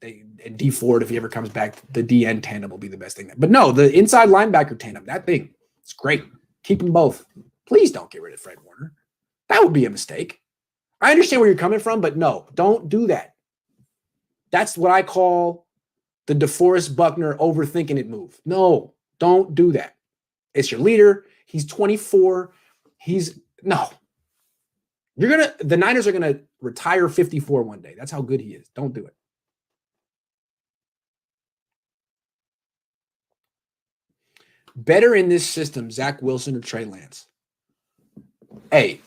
D Ford, if he ever comes back, the DN tandem will be the best thing. But no, the inside linebacker tandem, that thing, it's great. Keep them both. Please don't get rid of Fred Warner. That would be a mistake. I understand where you're coming from, but no, don't do that. That's what I call the DeForest Buckner overthinking it move. No, don't do that. It's your leader. He's 24. The Niners are going to retire 54 one day. That's how good he is. Don't do it. Better in this system, Zach Wilson or Trey Lance? Hey,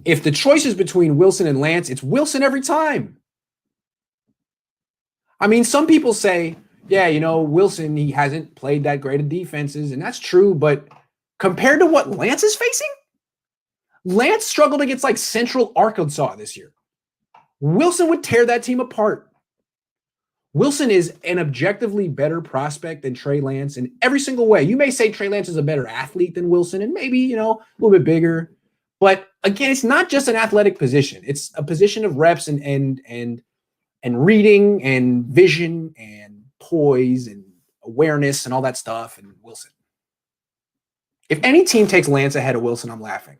if the choice is between Wilson and Lance, it's Wilson every time. I mean, some people say, yeah, Wilson, he hasn't played that great of defenses, and that's true, but compared to what Lance is facing, Lance struggled against like Central Arkansas this year. Wilson would tear that team apart. Wilson is an objectively better prospect than Trey Lance in every single way. You may say Trey Lance is a better athlete than Wilson and maybe, a little bit bigger. But again, it's not just an athletic position. It's a position of reps and reading and vision and poise and awareness and all that stuff. And Wilson. If any team takes Lance ahead of Wilson, I'm laughing.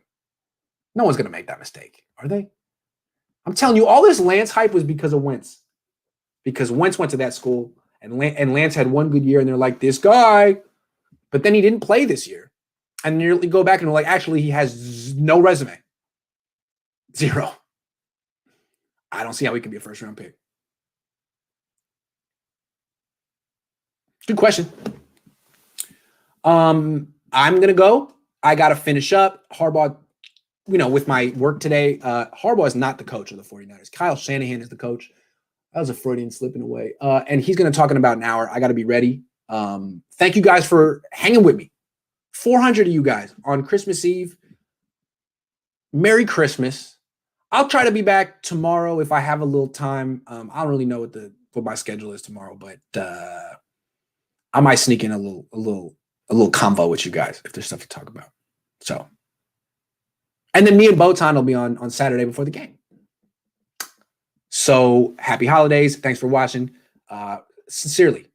No one's going to make that mistake, are they? I'm telling you, all this Lance hype was because of Wentz. Because Wentz went to that school and Lance had one good year and they're like, this guy. But then he didn't play this year. And you go back and they're like, actually, he has no resume. 0. I don't see how he can be a first-round pick. Good question. I'm going to go. I got to finish up. Harbaugh, with my work today, Harbaugh is not the coach of the 49ers. Kyle Shanahan is the coach. That was a Freudian slipping away. And he's going to talk in about an hour. I got to be ready. Thank you guys for hanging with me. 400 of you guys on Christmas Eve. Merry Christmas. I'll try to be back tomorrow if I have a little time. I don't really know what my schedule is tomorrow, but I might sneak in a little convo with you guys if there's stuff to talk about. So, and then me and Botan will be on Saturday before the game. So happy holidays. Thanks for watching. Sincerely,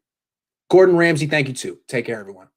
Gordon Ramsay, thank you too. Take care, everyone.